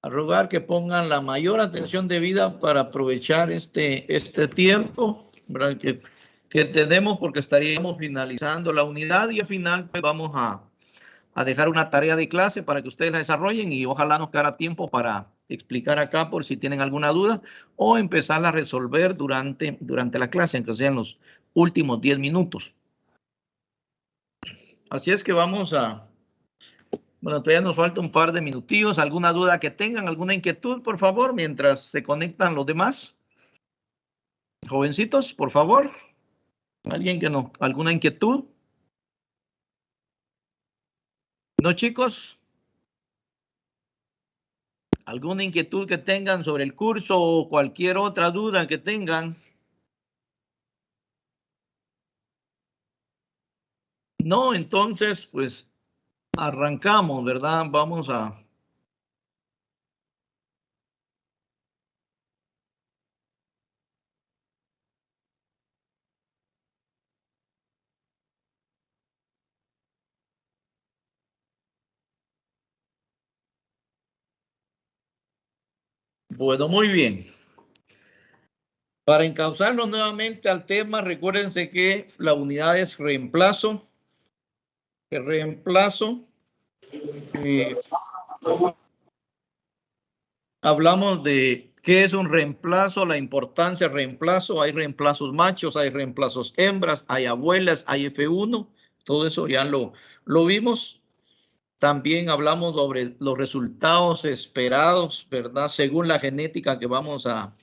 rogar que pongan la mayor atención debida para aprovechar este tiempo, ¿verdad? Que tenemos, porque estaríamos finalizando la unidad y al final pues, vamos a dejar una tarea de clase para que ustedes la desarrollen y ojalá nos quede tiempo para explicar acá por si tienen alguna duda o empezar a resolver durante la clase, aunque sean los últimos 10 minutos. Así es que vamos a... Bueno, todavía nos falta un par de minutillos. ¿Alguna duda que tengan? ¿Alguna inquietud, por favor, mientras se conectan los demás? Jovencitos, por favor. ¿Alguien que no? ¿Alguna inquietud? ¿No, chicos? ¿Alguna inquietud que tengan sobre el curso o cualquier otra duda que tengan? No, entonces, pues, arrancamos, ¿verdad? Vamos a... Bueno, muy bien. Para encauzarnos nuevamente al tema, recuérdense que la unidad es reemplazo. Hablamos de qué es un reemplazo, la importancia del reemplazo. Hay reemplazos machos, hay reemplazos hembras, hay abuelas, hay F1. Todo eso ya lo vimos. También hablamos sobre los resultados esperados, ¿verdad? Según la genética que vamos a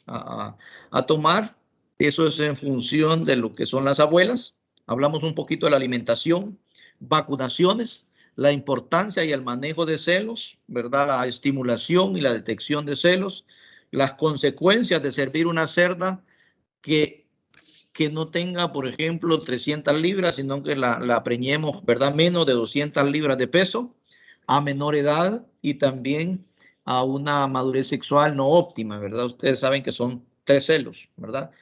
tomar. Eso es en función de lo que son las abuelas. Hablamos un poquito de la alimentación, vacunaciones, la importancia y el manejo de celos, ¿verdad? La estimulación y la detección de celos, las consecuencias de servir una cerda que no tenga, por ejemplo, 300 libras, sino que la preñemos, ¿verdad? Menos de 200 libras de peso a menor edad y también a una madurez sexual no óptima, ¿verdad? Ustedes saben que son 3 celos, ¿verdad?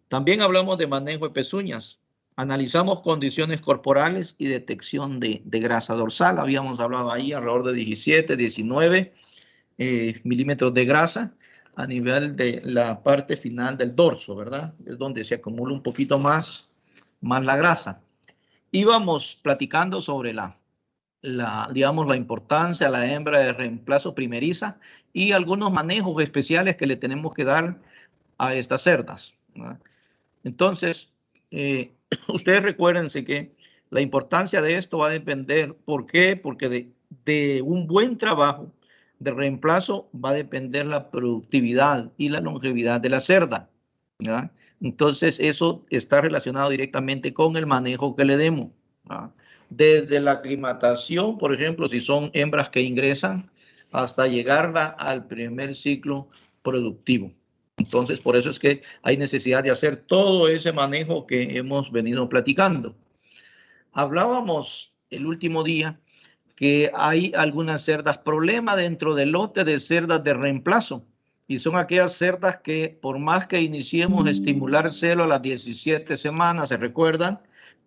También hablamos de manejo de pezuñas. Analizamos condiciones corporales y detección de grasa dorsal. Habíamos hablado ahí alrededor de 17, 19 milímetros de grasa a nivel de la parte final del dorso, ¿verdad? Es donde se acumula un poquito más la grasa. Íbamos platicando sobre digamos, la importancia, la hembra de reemplazo primeriza y algunos manejos especiales que le tenemos que dar a estas cerdas, ¿verdad? Entonces, ustedes recuérdense que la importancia de esto va a depender. ¿Por qué? Porque de un buen trabajo de reemplazo va a depender la productividad y la longevidad de la cerda, ¿verdad? Entonces, eso está relacionado directamente con el manejo que le demos, ¿verdad? Desde la aclimatación, por ejemplo, si son hembras que ingresan, hasta llegar al primer ciclo productivo. Entonces, por eso es que hay necesidad de hacer todo ese manejo que hemos venido platicando. Hablábamos el último día que hay algunas cerdas problema dentro del lote de cerdas de reemplazo. Y son aquellas cerdas que por más que iniciemos a estimular celo a las 17 semanas, ¿se recuerdan?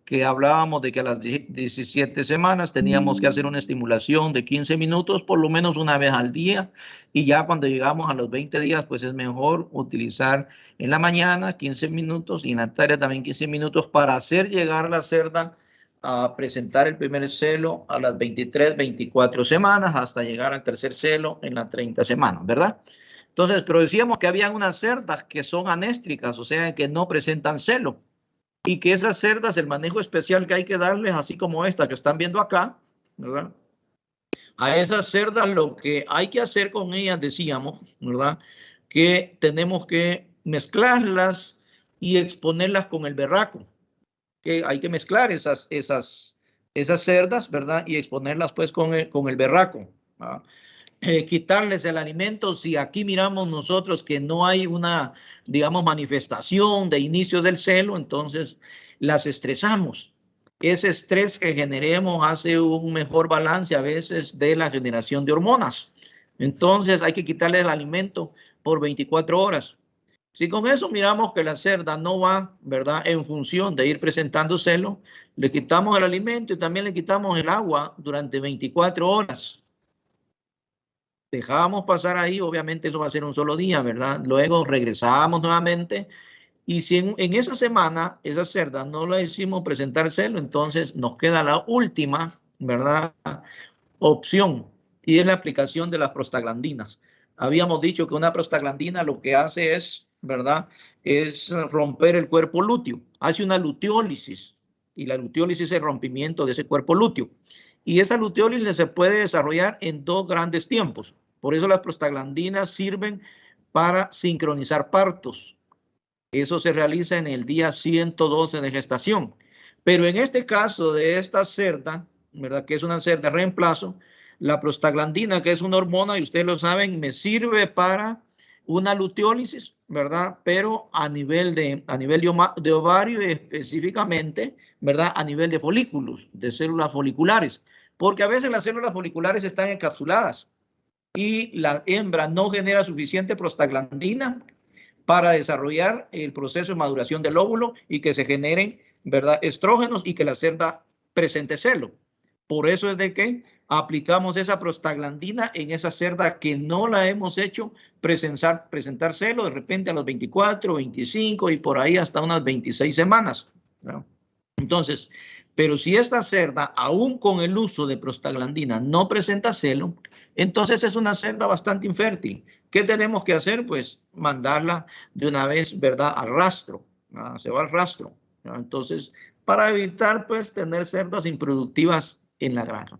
Que hablábamos de que a las 17 semanas teníamos que hacer una estimulación de 15 minutos por lo menos una vez al día, y ya cuando llegamos a los 20 días pues es mejor utilizar en la mañana 15 minutos y en la tarde también 15 minutos para hacer llegar la cerda a presentar el primer celo a las 23, 24 semanas hasta llegar al tercer celo en las 30 semanas, ¿verdad? Entonces, pero decíamos que había unas cerdas que son anéstricas, o sea, que no presentan celo. Y que esas cerdas, el manejo especial que hay que darles, así como esta que están viendo acá, ¿verdad? A esas cerdas lo que hay que hacer con ellas, decíamos, ¿verdad? Que tenemos que mezclarlas y exponerlas con el berraco. Que hay que mezclar esas cerdas, ¿verdad? Y exponerlas pues con el berraco, ¿verdad? Quitarles el alimento. Si aquí miramos nosotros que no hay una, digamos, manifestación de inicio del celo, entonces las estresamos. Ese estrés que generemos hace un mejor balance a veces de la generación de hormonas. Entonces hay que quitarle el alimento por 24 horas. Si con eso miramos que la cerda no va, ¿verdad?, en función de ir presentando celo, le quitamos el alimento y también le quitamos el agua durante 24 horas. dejábamos pasar ahí, obviamente eso va a ser un solo día, ¿verdad? Luego regresábamos nuevamente y si en esa semana esa cerda no la hicimos presentar celo, entonces nos queda la última, ¿verdad?, opción, y es la aplicación de las prostaglandinas. Habíamos dicho que una prostaglandina lo que hace es, ¿verdad?, es romper el cuerpo lúteo, hace una luteólisis, y la luteólisis es el rompimiento de ese cuerpo lúteo. Y esa luteólisis se puede desarrollar en dos grandes tiempos. Por eso las prostaglandinas sirven para sincronizar partos. Eso se realiza en el día 112 de gestación. Pero en este caso de esta cerda, ¿verdad?, que es una cerda de reemplazo, la prostaglandina, que es una hormona, y ustedes lo saben, me sirve para una luteólisis, ¿verdad? Pero a nivel de ovario y específicamente, ¿verdad?, a nivel de folículos, de células foliculares. Porque a veces las células foliculares están encapsuladas y la hembra no genera suficiente prostaglandina para desarrollar el proceso de maduración del óvulo y que se generen, ¿verdad?, estrógenos y que la cerda presente celo. Por eso es de que aplicamos esa prostaglandina en esa cerda que no la hemos hecho presentar celo de repente a los 24, 25 y por ahí hasta unas 26 semanas, ¿no? Entonces, pero si esta cerda, aún con el uso de prostaglandina, no presenta celo, entonces es una cerda bastante infértil. ¿Qué tenemos que hacer? Pues mandarla de una vez, ¿verdad?, al rastro. Se va al rastro, ¿no? Entonces, para evitar, pues, tener cerdas improductivas en la granja.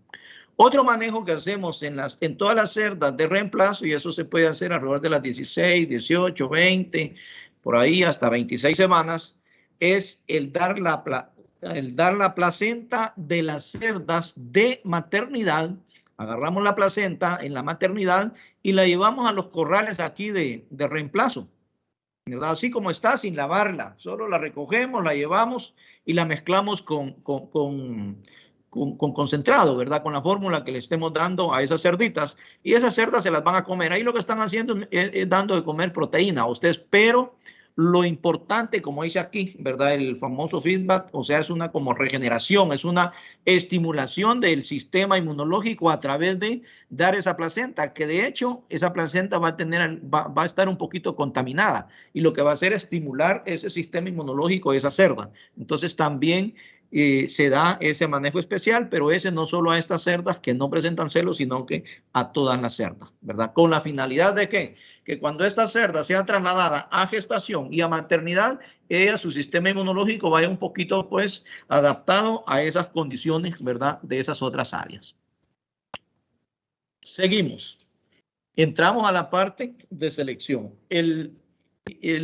Otro manejo que hacemos en todas las cerdas de reemplazo, y eso se puede hacer alrededor de las 16, 18, 20, por ahí hasta 26 semanas, es el dar la placenta de las cerdas de maternidad. Agarramos la placenta en la maternidad y la llevamos a los corrales aquí de reemplazo, ¿verdad? Así como está, sin lavarla. Solo la recogemos, la llevamos y la mezclamos con concentrado, ¿verdad? Con la fórmula que le estemos dando a esas cerditas. Y esas cerdas se las van a comer. Ahí lo que están haciendo es dando de comer proteína a ustedes, pero lo importante, como dice aquí, ¿verdad?, el famoso feedback, o sea, es una como regeneración, es una estimulación del sistema inmunológico a través de dar esa placenta, que de hecho esa placenta va a estar un poquito contaminada y lo que va a hacer es estimular ese sistema inmunológico de esa cerda. Entonces también se da ese manejo especial, pero ese no solo a estas cerdas que no presentan celos, sino que a todas las cerdas, ¿verdad? Con la finalidad de que cuando esta cerda sea trasladada a gestación y a maternidad, su sistema inmunológico vaya un poquito, pues, adaptado a esas condiciones, ¿verdad?, de esas otras áreas. Seguimos. Entramos a la parte de selección. El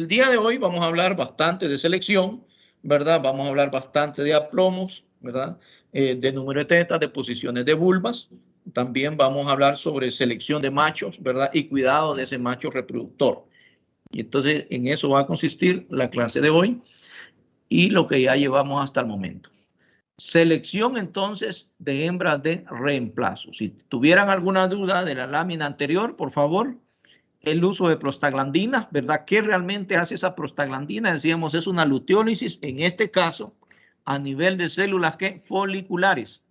día de hoy vamos a hablar bastante de selección, ¿verdad? Vamos a hablar bastante de aplomos, ¿verdad? De número de tetas, de posiciones de vulvas. También vamos a hablar sobre selección de machos, ¿verdad? Y cuidado de ese macho reproductor. Y entonces en eso va a consistir la clase de hoy y lo que ya llevamos hasta el momento. Selección entonces de hembras de reemplazo. Si tuvieran alguna duda de la lámina anterior, por favor, el uso de prostaglandina, ¿verdad? ¿Qué realmente hace esa prostaglandina? Decíamos, es una luteólisis, en este caso, a nivel de células ¿qué? Foliculares.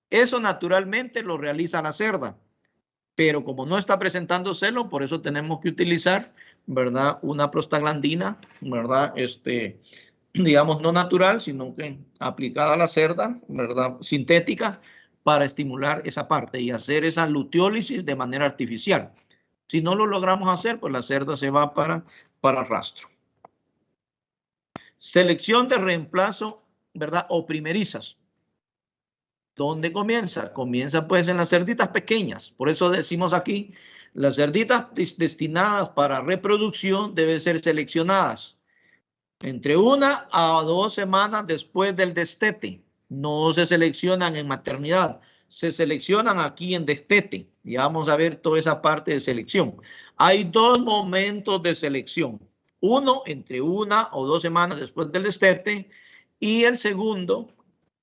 Eso naturalmente lo realiza la cerda, pero como no está presentando celo, por eso tenemos que utilizar, ¿verdad?, una prostaglandina, ¿verdad?, digamos, no natural, sino que aplicada a la cerda, ¿verdad?, sintética, para estimular esa parte y hacer esa luteólisis de manera artificial. Si no lo logramos hacer, pues la cerda se va para rastro. Selección de reemplazo, ¿verdad?, o primerizas. ¿Dónde comienza? Comienza pues en las cerditas pequeñas. Por eso decimos aquí, las cerditas destinadas para reproducción deben ser seleccionadas entre 1 a 2 semanas después del destete. No se seleccionan en maternidad, se seleccionan aquí en destete. Y vamos a ver toda esa parte de selección. Hay dos momentos de selección. Uno, entre 1 o 2 semanas después del destete. Y el segundo,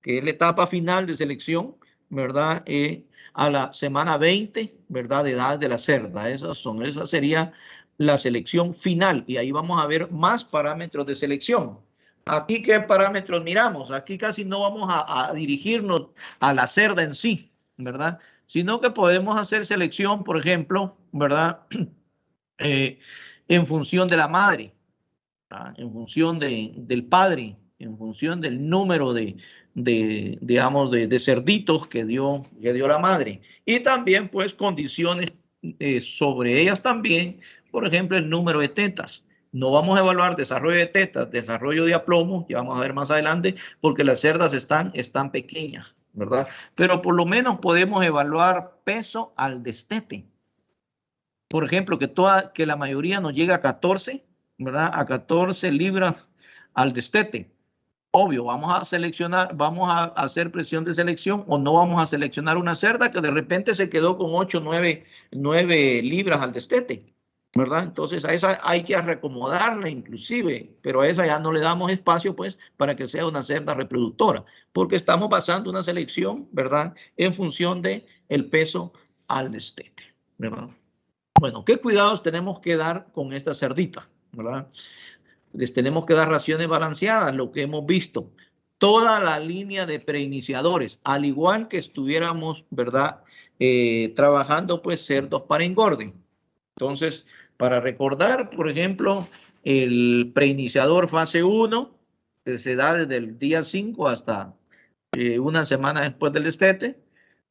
que es la etapa final de selección, ¿verdad? A la semana 20, ¿verdad?, de edad de la cerda. Esa sería la selección final. Y ahí vamos a ver más parámetros de selección. Aquí, ¿qué parámetros miramos? Aquí casi no vamos a dirigirnos a la cerda en sí, ¿verdad? Sino que podemos hacer selección, por ejemplo, ¿verdad? En función de la madre, ¿verdad? En función del padre, en función del número digamos, de cerditos que dio la madre. Y también, pues, condiciones sobre ellas también, por ejemplo, el número de tetas. No vamos a evaluar desarrollo de tetas, desarrollo de aplomo, ya vamos a ver más adelante, porque las cerdas están pequeñas, ¿verdad? Pero por lo menos podemos evaluar peso al destete. Por ejemplo, que la mayoría nos llega a 14, ¿verdad? A 14 libras al destete. Obvio, vamos a seleccionar, vamos a hacer presión de selección o no vamos a seleccionar una cerda que de repente se quedó con 8, 9 libras al destete, ¿verdad? Entonces a esa hay que reacomodarla inclusive, pero a esa ya no le damos espacio pues para que sea una cerda reproductora, porque estamos basando una selección, ¿verdad? En función de el peso al destete, ¿verdad? Bueno, ¿qué cuidados tenemos que dar con esta cerdita, ¿verdad? Les tenemos que dar raciones balanceadas, lo que hemos visto. Toda la línea de preiniciadores, al igual que estuviéramos, ¿verdad? Trabajando pues cerdos para engorde. Entonces, para recordar, por ejemplo, el preiniciador fase 1, que se da desde el día 5 hasta una semana después del destete.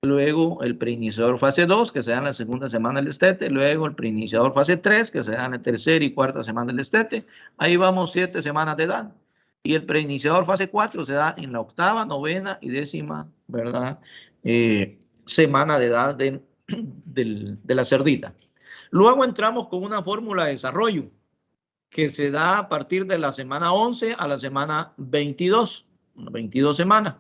Luego el preiniciador fase 2, que se da en la segunda semana del destete. Luego el preiniciador fase 3, que se da en la tercera y cuarta semana del destete. Ahí vamos 7 semanas de edad. Y el preiniciador fase 4 se da en la octava, novena y décima, ¿verdad? Semana de edad de la cerdita. Luego entramos con una fórmula de desarrollo que se da a partir de la semana 11 a la semana 22, 22 semanas.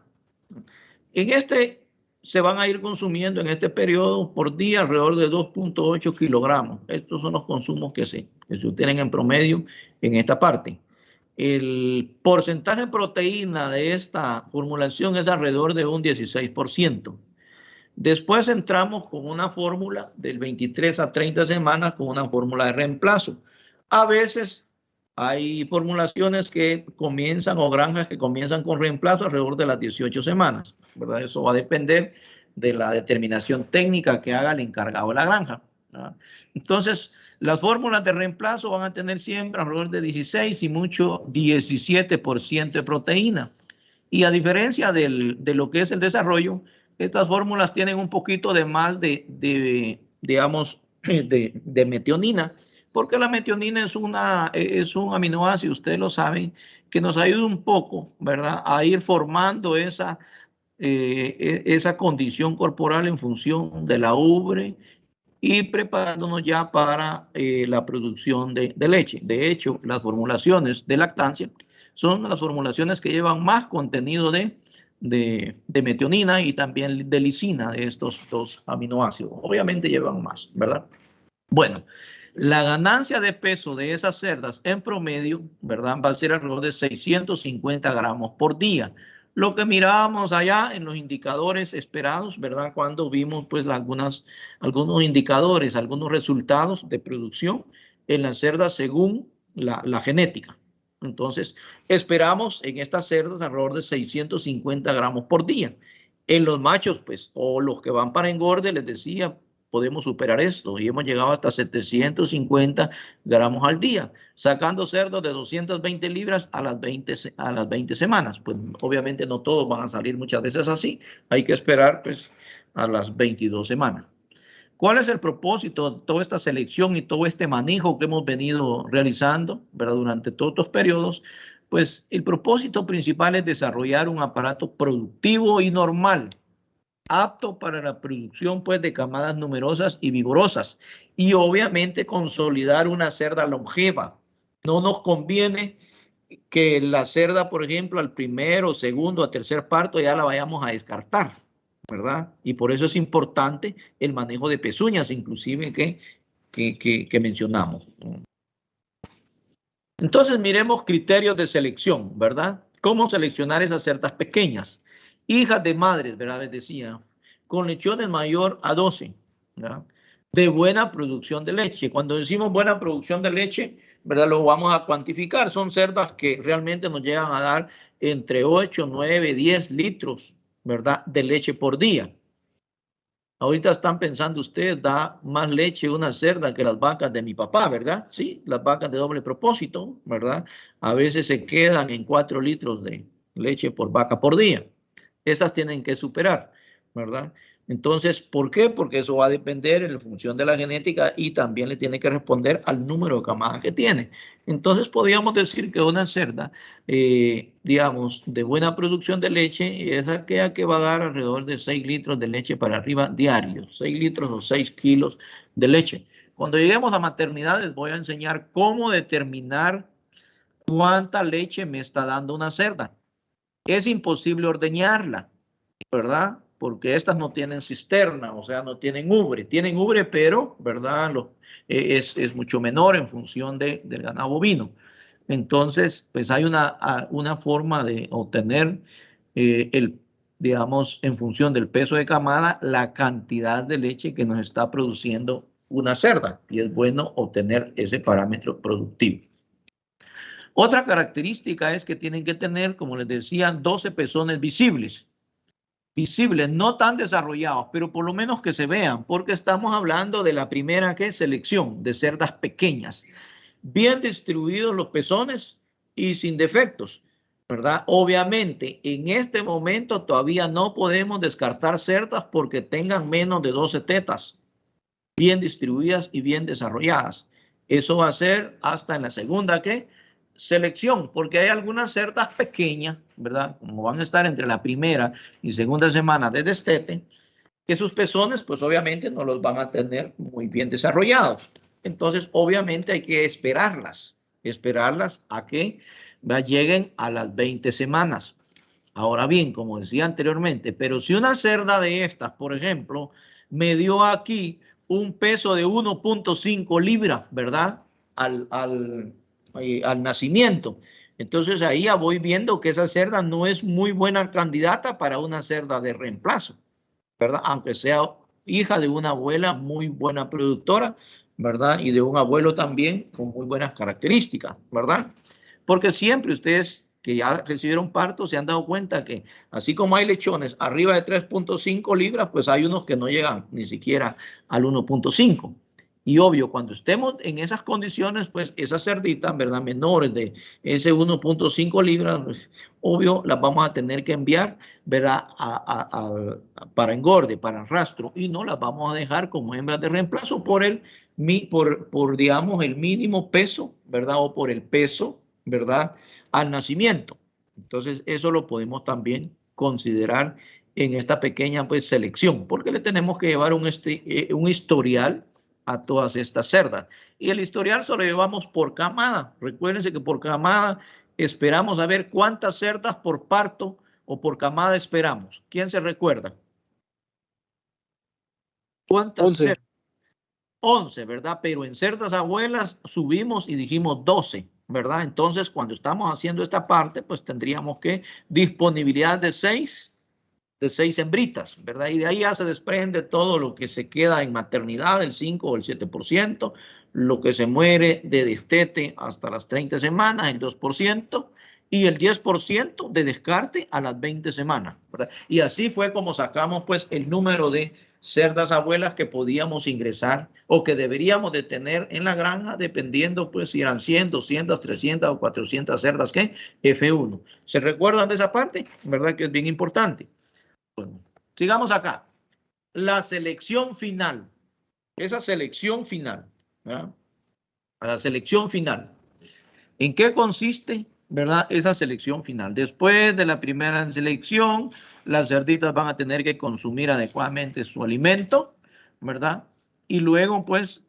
En este se van a ir consumiendo en este periodo por día alrededor de 2.8 kilogramos. Estos son los consumos que se obtienen en promedio en esta parte. El porcentaje de proteína de esta formulación es alrededor de un 16%. Después entramos con una fórmula del 23 a 30 semanas con una fórmula de reemplazo. A veces hay formulaciones que comienzan o granjas que comienzan con reemplazo alrededor de las 18 semanas, ¿verdad? Eso va a depender de la determinación técnica que haga el encargado de la granja, ¿verdad? Entonces, las fórmulas de reemplazo van a tener siempre alrededor de 16 y mucho 17% de proteína. Y a diferencia de lo que es el desarrollo, estas fórmulas tienen un poquito de más digamos, de metionina, porque la metionina es un aminoácido, ustedes lo saben, que nos ayuda un poco, ¿verdad?, a ir formando esa condición corporal en función de la ubre y preparándonos ya para la producción de leche. De hecho, las formulaciones de lactancia son las formulaciones que llevan más contenido de metionina y también de lisina, de estos dos aminoácidos. Obviamente llevan más, ¿verdad? Bueno, la ganancia de peso de esas cerdas en promedio, ¿verdad?, va a ser alrededor de 650 gramos por día. Lo que mirábamos allá en los indicadores esperados, ¿verdad?, cuando vimos pues algunos indicadores, algunos resultados de producción en las cerdas según la genética. Entonces, esperamos en estas cerdas alrededor de 650 gramos por día. En los machos, pues, o los que van para engorde, les decía, podemos superar esto y hemos llegado hasta 750 gramos al día, sacando cerdos de 220 libras a las 20 semanas. Pues obviamente no todos van a salir muchas veces así, hay que esperar pues a las 22 semanas. ¿Cuál es el propósito de toda esta selección y todo este manejo que hemos venido realizando, ¿verdad?, durante todos estos periodos? Pues el propósito principal es desarrollar un aparato productivo y normal, apto para la producción pues de camadas numerosas y vigorosas, y obviamente consolidar una cerda longeva. No nos conviene que la cerda, por ejemplo, al primero, segundo o tercer parto ya la vayamos a descartar, ¿verdad? Y por eso es importante el manejo de pezuñas, inclusive que mencionamos. Entonces miremos criterios de selección, ¿verdad? ¿Cómo seleccionar esas cerdas pequeñas? Hijas de madres, ¿verdad? Les decía, con lechones mayor a 12, ¿verdad?, de buena producción de leche. Cuando decimos buena producción de leche, ¿verdad?, lo vamos a cuantificar. Son cerdas que realmente nos llegan a dar entre 8, 9, 10 litros, ¿verdad?, de leche por día. Ahorita están pensando ustedes, da más leche una cerda que las vacas de mi papá, ¿verdad? Sí, las vacas de doble propósito, ¿verdad? A veces se quedan en 4 litros de leche por vaca por día. Esas tienen que superar, ¿verdad? Entonces, ¿por qué? Porque eso va a depender en función de la genética y también le tiene que responder al número de camadas que tiene. Entonces, podríamos decir que una cerda, digamos, de buena producción de leche es aquella que va a dar alrededor de 6 litros de leche para arriba diarios, 6 litros o 6 kilos de leche. Cuando lleguemos a maternidad, les voy a enseñar cómo determinar cuánta leche me está dando una cerda. Es imposible ordeñarla, ¿verdad? Porque estas no tienen cisterna, o sea, no tienen ubre. Tienen ubre, pero, ¿verdad? Es mucho menor en función del ganado bovino. Entonces, pues hay una forma de obtener digamos, en función del peso de camada, la cantidad de leche que nos está produciendo una cerda. Y es bueno obtener ese parámetro productivo. Otra característica es que tienen que tener, como les decía, 12 pezones visibles. Visibles, no tan desarrollados, pero por lo menos que se vean, porque estamos hablando de la primera selección de cerdas pequeñas. Bien distribuidos los pezones y sin defectos, ¿verdad? Obviamente, en este momento todavía no podemos descartar cerdas porque tengan menos de 12 tetas, bien distribuidas y bien desarrolladas. Eso va a ser hasta en la segunda selección, porque hay algunas cerdas pequeñas, ¿verdad? Como van a estar entre la primera y segunda semana de destete, que sus pezones, pues obviamente no los van a tener muy bien desarrollados. Entonces, obviamente hay que esperarlas a que lleguen a las 20 semanas. Ahora bien, como decía anteriormente, pero si una cerda de estas, por ejemplo, me dio aquí un peso de 1.5 libras, ¿verdad? Al nacimiento. Entonces ahí ya voy viendo que esa cerda no es muy buena candidata para una cerda de reemplazo, ¿verdad? Aunque sea hija de una abuela muy buena productora, ¿verdad? Y de un abuelo también con muy buenas características, ¿verdad? Porque siempre ustedes que ya recibieron parto se han dado cuenta que así como hay lechones arriba de 3.5 libras, pues hay unos que no llegan ni siquiera al 1.5. Y obvio, cuando estemos en esas condiciones, pues esas cerditas, ¿verdad? Menores de ese 1.5 libras, pues, obvio, las vamos a tener que enviar, ¿verdad? Para engorde, para rastro, y no las vamos a dejar como hembras de reemplazo por digamos, el mínimo peso, ¿verdad? O por el peso, ¿verdad? Al nacimiento. Entonces, eso lo podemos también considerar en esta pequeña pues, selección, porque le tenemos que llevar un historial a todas estas cerdas. Y el historial se lo llevamos por camada. Recuérdense que por camada esperamos a ver cuántas cerdas por parto o por camada esperamos. ¿Quién se recuerda? ¿Cuántas 11. cerdas? 11, ¿verdad? Pero en cerdas abuelas subimos y dijimos 12, ¿verdad? Entonces, cuando estamos haciendo esta parte, pues tendríamos que disponibilidad de 6 hembritas, ¿verdad? Y de ahí ya se desprende todo lo que se queda en maternidad, el 5 o el 7%, lo que se muere de destete hasta las 30 semanas, el 2%, y el 10% de descarte a las 20 semanas, ¿verdad? Y así fue como sacamos, pues, el número de cerdas abuelas que podíamos ingresar o que deberíamos de tener en la granja, dependiendo, pues, si eran 100, 200, 300 o 400 cerdas, F1. ¿Se recuerdan de esa parte? ¿Verdad que es bien importante? Bueno, sigamos acá. La selección final. Esa selección final. ¿Verdad? La selección final. ¿En qué consiste, verdad, esa selección final? Después de la primera selección, las cerditas van a tener que consumir adecuadamente su alimento, ¿verdad? Y luego, pues,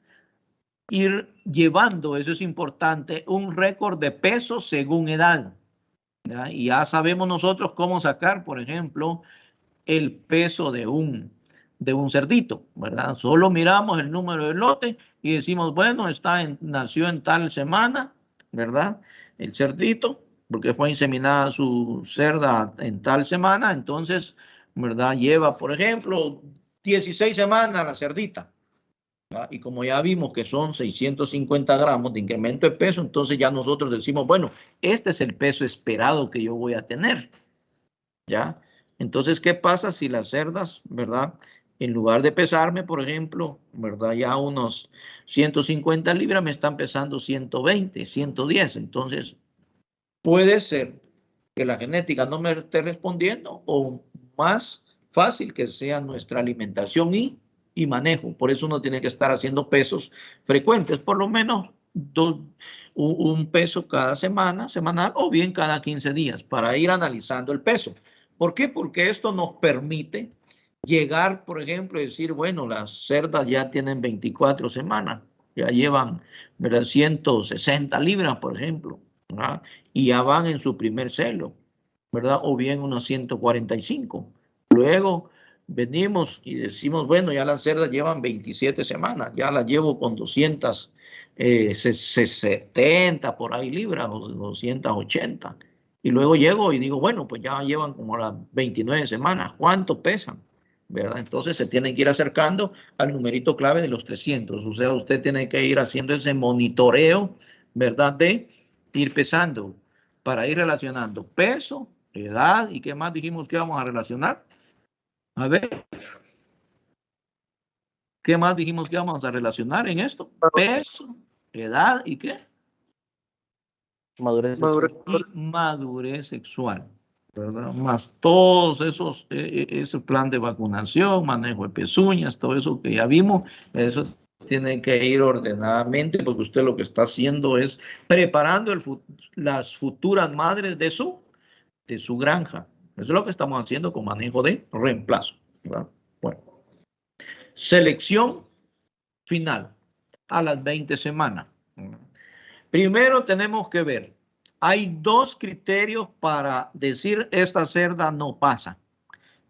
ir llevando, eso es importante, un récord de peso según edad. ¿verdad? Y ya sabemos nosotros cómo sacar, por ejemplo, el peso de un cerdito, ¿verdad? Solo miramos el número de lote y decimos, bueno, nació en tal semana, ¿verdad? El cerdito, porque fue inseminada su cerda en tal semana, entonces, ¿verdad? Lleva, por ejemplo, 16 semanas la cerdita. ¿verdad? Y como ya vimos que son 650 gramos de incremento de peso, entonces ya nosotros decimos, bueno, este es el peso esperado que yo voy a tener, ¿ya? Entonces, ¿qué pasa si las cerdas, verdad, En lugar de pesarme, por ejemplo, ¿verdad? Ya unos 150 libras me están pesando 120, 110. Entonces, puede ser que la genética no me esté respondiendo o más fácil que sea nuestra alimentación y manejo. Por eso uno tiene que estar haciendo pesos frecuentes, por lo menos un peso cada semana, semanal, o bien cada 15 días, para ir analizando el peso. ¿Por qué? Porque esto nos permite llegar, por ejemplo, y decir, bueno, las cerdas ya tienen 24 semanas, ya llevan, ¿verdad?, 160 libras, por ejemplo, ¿verdad?, y ya van en su primer celo, ¿verdad? O bien unos 145. Luego venimos y decimos, bueno, ya las cerdas llevan 27 semanas, ya las llevo con 270 por ahí libras o 280. Y luego llego y digo, bueno, pues ya llevan como las 29 semanas. ¿Cuánto pesan? ¿Verdad? Entonces se tienen que ir acercando al numerito clave de los 300. O sea, usted tiene que ir haciendo ese monitoreo, ¿verdad? De ir pesando para ir relacionando peso, edad y qué más dijimos que vamos a relacionar. A ver, ¿qué más dijimos que vamos a relacionar en esto? Peso, edad y qué? Madurez sexual. Y madurez sexual, ¿verdad? Más todos esos, ese plan de vacunación, manejo de pezuñas, todo eso que ya vimos, eso tiene que ir ordenadamente porque usted lo que está haciendo es preparando las futuras madres de su granja. Eso es lo que estamos haciendo con manejo de reemplazo, ¿verdad? Bueno, selección final a las 20 semanas. Primero tenemos que ver, hay dos criterios para decir esta cerda no pasa.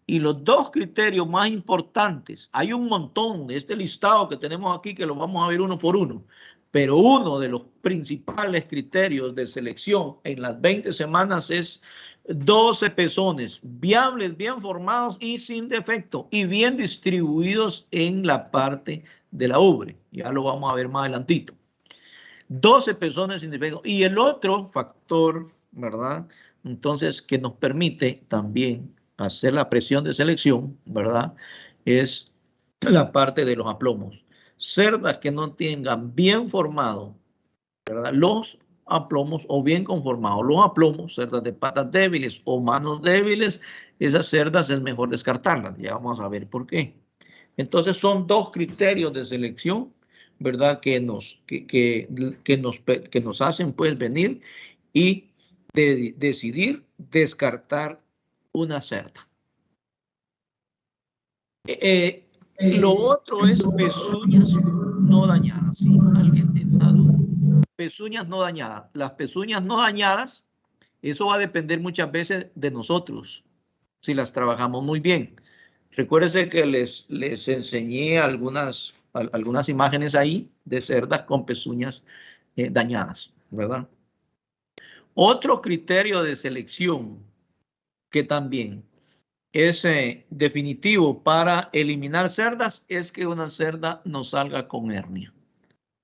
Y los dos criterios más importantes, hay un montón de este listado que tenemos aquí que lo vamos a ver uno por uno, pero uno de los principales criterios de selección en las 20 semanas es 12 pezones viables, bien formados y sin defecto y bien distribuidos en la parte de la ubre. Ya lo vamos a ver más adelantito. 12 pezones sin defecto. Y el otro factor, ¿verdad? Entonces, que nos permite también hacer la presión de selección, ¿verdad? Es la parte de los aplomos. Cerdas que no tengan bien formado, ¿verdad?, los aplomos o bien conformados los aplomos, cerdas de patas débiles o manos débiles, esas cerdas es mejor descartarlas. Ya vamos a ver por qué. Entonces son dos criterios de selección, ¿verdad?, que nos hacen pues venir y decidir descartar una cerda. Lo otro es pezuñas no dañadas. ¿Sí? ¿Alguien tiene una duda? Pezuñas no dañadas. Las pezuñas no dañadas, eso va a depender muchas veces de nosotros, si las trabajamos muy bien. Recuérdense que les enseñé algunas imágenes ahí de cerdas con pezuñas dañadas, ¿verdad? Otro criterio de selección que también es definitivo para eliminar cerdas es que una cerda no salga con hernia.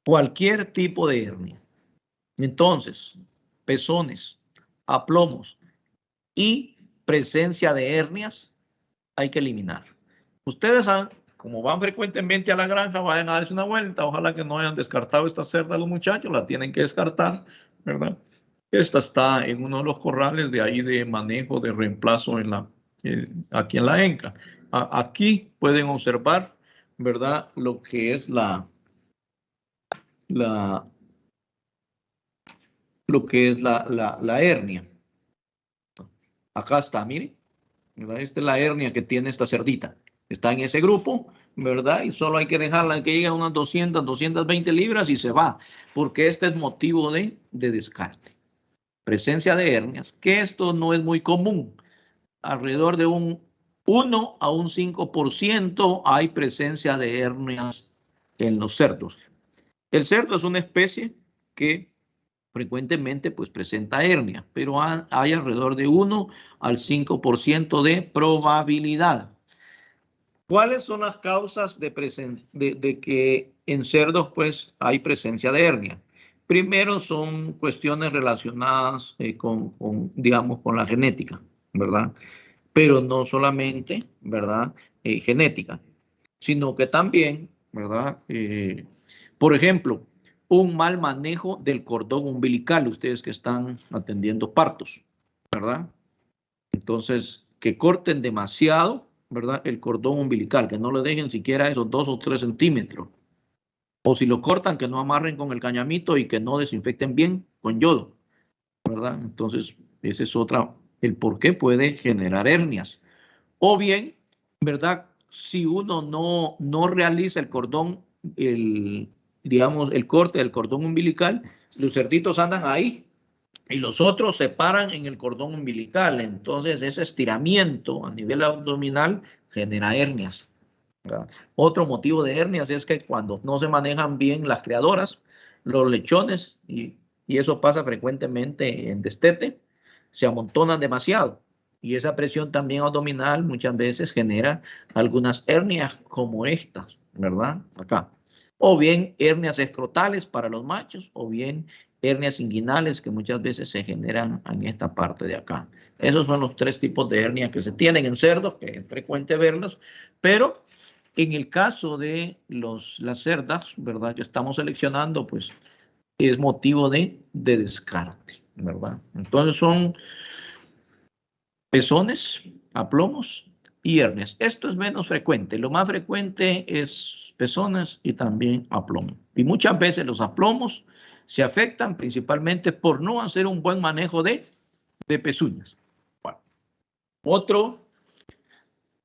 Cualquier tipo de hernia. Entonces, pezones, aplomos y presencia de hernias hay que eliminar. Ustedes saben, como van frecuentemente a la granja, vayan a darse una vuelta. Ojalá que no hayan descartado esta cerda los muchachos, la tienen que descartar, ¿verdad? Esta está en uno de los corrales de ahí de manejo de reemplazo aquí en la ENCA. Aquí pueden observar, ¿verdad?, lo que es la hernia. Acá está, miren. ¿Verdad? Esta es la hernia que tiene esta cerdita. Está en ese grupo, ¿verdad? Y solo hay que dejarla que llegue a unas 200, 220 libras y se va, porque este es motivo de descarte. Presencia de hernias, que esto no es muy común. Alrededor de un 1 a un 5% hay presencia de hernias en los cerdos. El cerdo es una especie que frecuentemente pues presenta hernia, pero hay alrededor de 1 al 5% de probabilidad. ¿Cuáles son las causas de que en cerdos pues hay presencia de hernia? Primero son cuestiones relacionadas digamos, con la genética, ¿verdad? Pero no solamente, ¿verdad?, genética. sino que también, ¿verdad? Por ejemplo, un mal manejo del cordón umbilical, ustedes que están atendiendo partos, ¿verdad? Entonces, que corten demasiado, ¿verdad? El cordón umbilical, que no le dejen siquiera esos 2 o 3 centímetros. O si lo cortan, que no amarren con el cañamito y que no desinfecten bien con yodo, ¿verdad? Entonces, ese es otra, el por qué puede generar hernias. O bien, ¿verdad? Si uno no realiza el cordón, digamos, el corte del cordón umbilical, los cerditos andan ahí y los otros se paran en el cordón umbilical. Entonces, ese estiramiento a nivel abdominal genera hernias, ¿verdad? Otro motivo de hernias es que cuando no se manejan bien las criadoras, los lechones, y eso pasa frecuentemente en destete, se amontonan demasiado. Y esa presión también abdominal muchas veces genera algunas hernias como estas, ¿verdad? Acá. O bien hernias escrotales para los machos, o bien hernias inguinales que muchas veces se generan en esta parte de acá. Esos son los 3 tipos de hernias que se tienen en cerdos, que es frecuente verlos, pero en el caso de las cerdas, ¿verdad? Que estamos seleccionando, pues es motivo de descarte, ¿verdad? Entonces son pezones, aplomos y hernias. Esto es menos frecuente. Lo más frecuente es pezones y también aplomo. Y muchas veces los aplomos se afectan principalmente por no hacer un buen manejo de pezuñas. Bueno, otro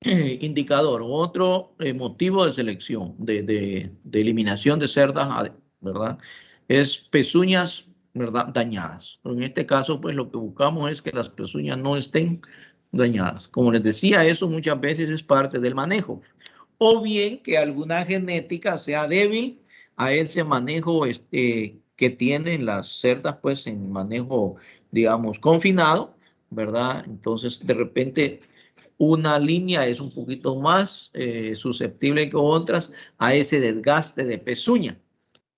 indicador, otro motivo de selección, de eliminación de cerdas, ¿verdad? Es pezuñas, ¿verdad? Dañadas. En este caso, pues lo que buscamos es que las pezuñas no estén dañadas. Como les decía, eso muchas veces es parte del manejo. O bien que alguna genética sea débil a ese manejo que tienen las cerdas, pues en manejo, digamos, confinado, ¿verdad? Entonces, de repente una línea es un poquito más susceptible que otras a ese desgaste de pezuña,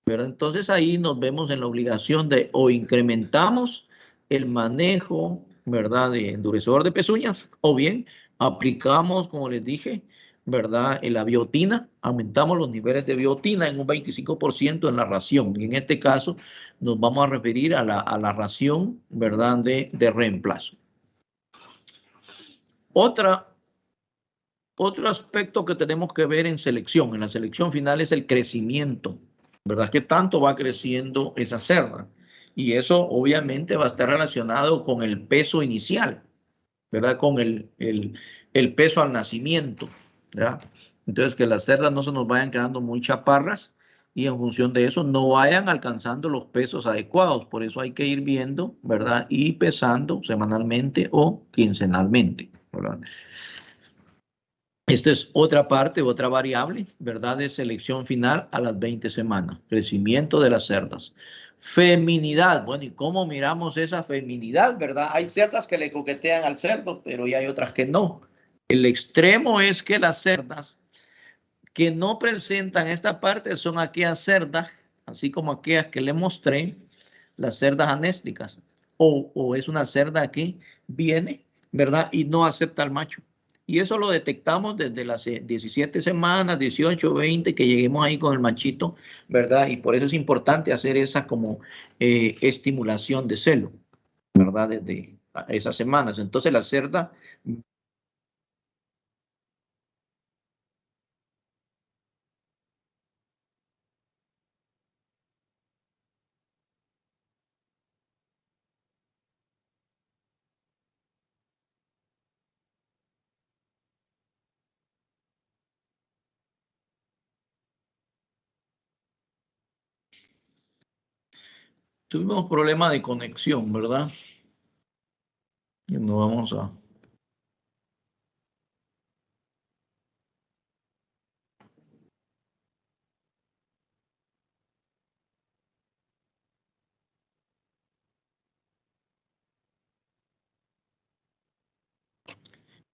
¿verdad? Entonces ahí nos vemos en la obligación de o incrementamos el manejo, ¿verdad? De endurecedor de pezuñas, o bien aplicamos, como les dije, ¿verdad? En la biotina, aumentamos los niveles de biotina en un 25% en la ración. Y en este caso nos vamos a referir a la ración, ¿verdad? De reemplazo. Otro aspecto que tenemos que ver en la selección final es el crecimiento, ¿verdad? ¿Qué tanto va creciendo esa cerda? Y eso obviamente va a estar relacionado con el peso inicial, ¿verdad? Con el peso al nacimiento, ¿verdad? Entonces, que las cerdas no se nos vayan quedando muy chaparras y en función de eso no vayan alcanzando los pesos adecuados. Por eso hay que ir viendo, ¿verdad? Y pesando semanalmente o quincenalmente, ¿verdad? Esta es otra parte, otra variable, ¿verdad? De selección final a las 20 semanas. Crecimiento de las cerdas. Feminidad. Bueno, ¿y cómo miramos esa feminidad, verdad? Hay cerdas que le coquetean al cerdo, pero ya hay otras que no. El extremo es que las cerdas que no presentan esta parte son aquellas cerdas, así como aquellas que le mostré, las cerdas anéstricas. O es una cerda que viene, ¿verdad? Y no acepta al macho. Y eso lo detectamos desde las 17 semanas, 18, 20, que lleguemos ahí con el machito, ¿verdad? Y por eso es importante hacer esa como estimulación de celo, ¿verdad? Desde esas semanas. Entonces la cerda tuvimos problema de conexión, ¿verdad? Y no vamos a...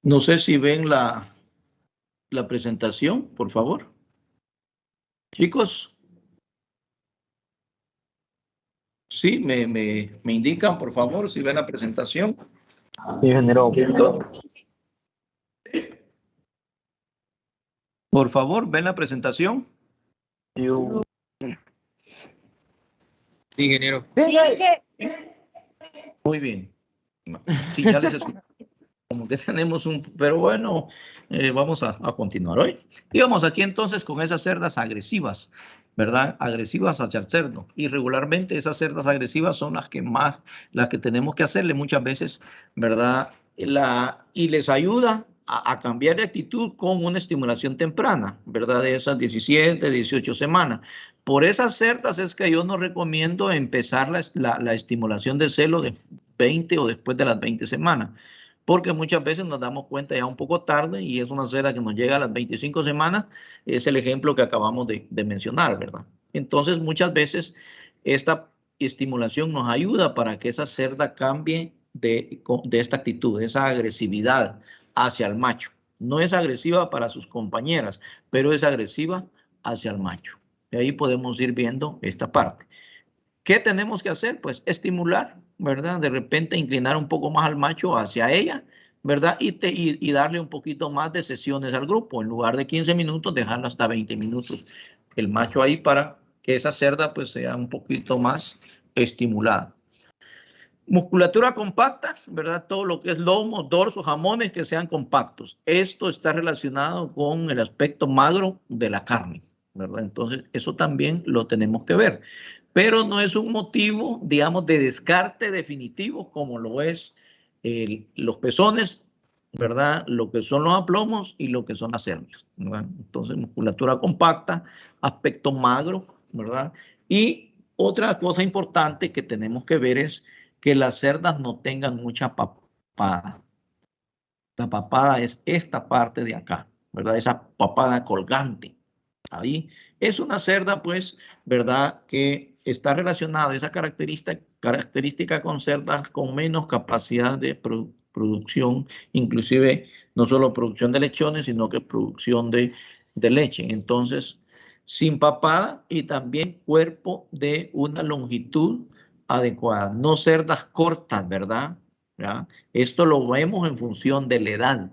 No sé si ven la presentación, por favor. Chicos, sí, me indican, por favor, si ven la presentación. Sí, ingeniero. ¿Listo? Por favor, ven la presentación. Sí, ingeniero. Muy bien. Sí, ya les escucho. Como que tenemos un... Pero bueno, vamos a continuar hoy. Íbamos aquí entonces con esas cerdas agresivas, ¿verdad? Agresivas hacia el cerdo. Y regularmente esas cerdas agresivas son las que tenemos que hacerle muchas veces, ¿verdad? Y les ayuda a cambiar de actitud con una estimulación temprana, ¿verdad? De esas 17, 18 semanas. Por esas cerdas es que yo no recomiendo empezar la estimulación de celo de 20 o después de las 20 semanas. Porque muchas veces nos damos cuenta ya un poco tarde y es una cerda que nos llega a las 25 semanas, es el ejemplo que acabamos de mencionar, ¿verdad? Entonces, muchas veces esta estimulación nos ayuda para que esa cerda cambie de esta actitud, de esa agresividad hacia el macho. No es agresiva para sus compañeras, pero es agresiva hacia el macho. Y ahí podemos ir viendo esta parte. ¿Qué tenemos que hacer? Pues estimular, ¿verdad? De repente inclinar un poco más al macho hacia ella, ¿verdad? Y darle un poquito más de sesiones al grupo. En lugar de 15 minutos, dejarlo hasta 20 minutos el macho ahí para que esa cerda pues sea un poquito más estimulada. Musculatura compacta, ¿verdad? Todo lo que es lomo, dorso, jamones que sean compactos. Esto está relacionado con el aspecto magro de la carne, ¿verdad? Entonces, eso también lo tenemos que ver. Pero no es un motivo, digamos, de descarte definitivo como lo es los pezones, ¿verdad? Lo que son los aplomos y lo que son las hernias, ¿verdad? Entonces, musculatura compacta, aspecto magro, ¿verdad? Y otra cosa importante que tenemos que ver es que las cerdas no tengan mucha papada. La papada es esta parte de acá, ¿verdad? Esa papada colgante. Ahí es una cerda, pues, ¿verdad? Que está relacionada, esa característica con cerdas con menos capacidad de producción, inclusive no solo producción de lechones, sino que producción de leche. Entonces, sin papada y también cuerpo de una longitud adecuada, no cerdas cortas, ¿verdad? ¿Ya? Esto lo vemos en función de la edad,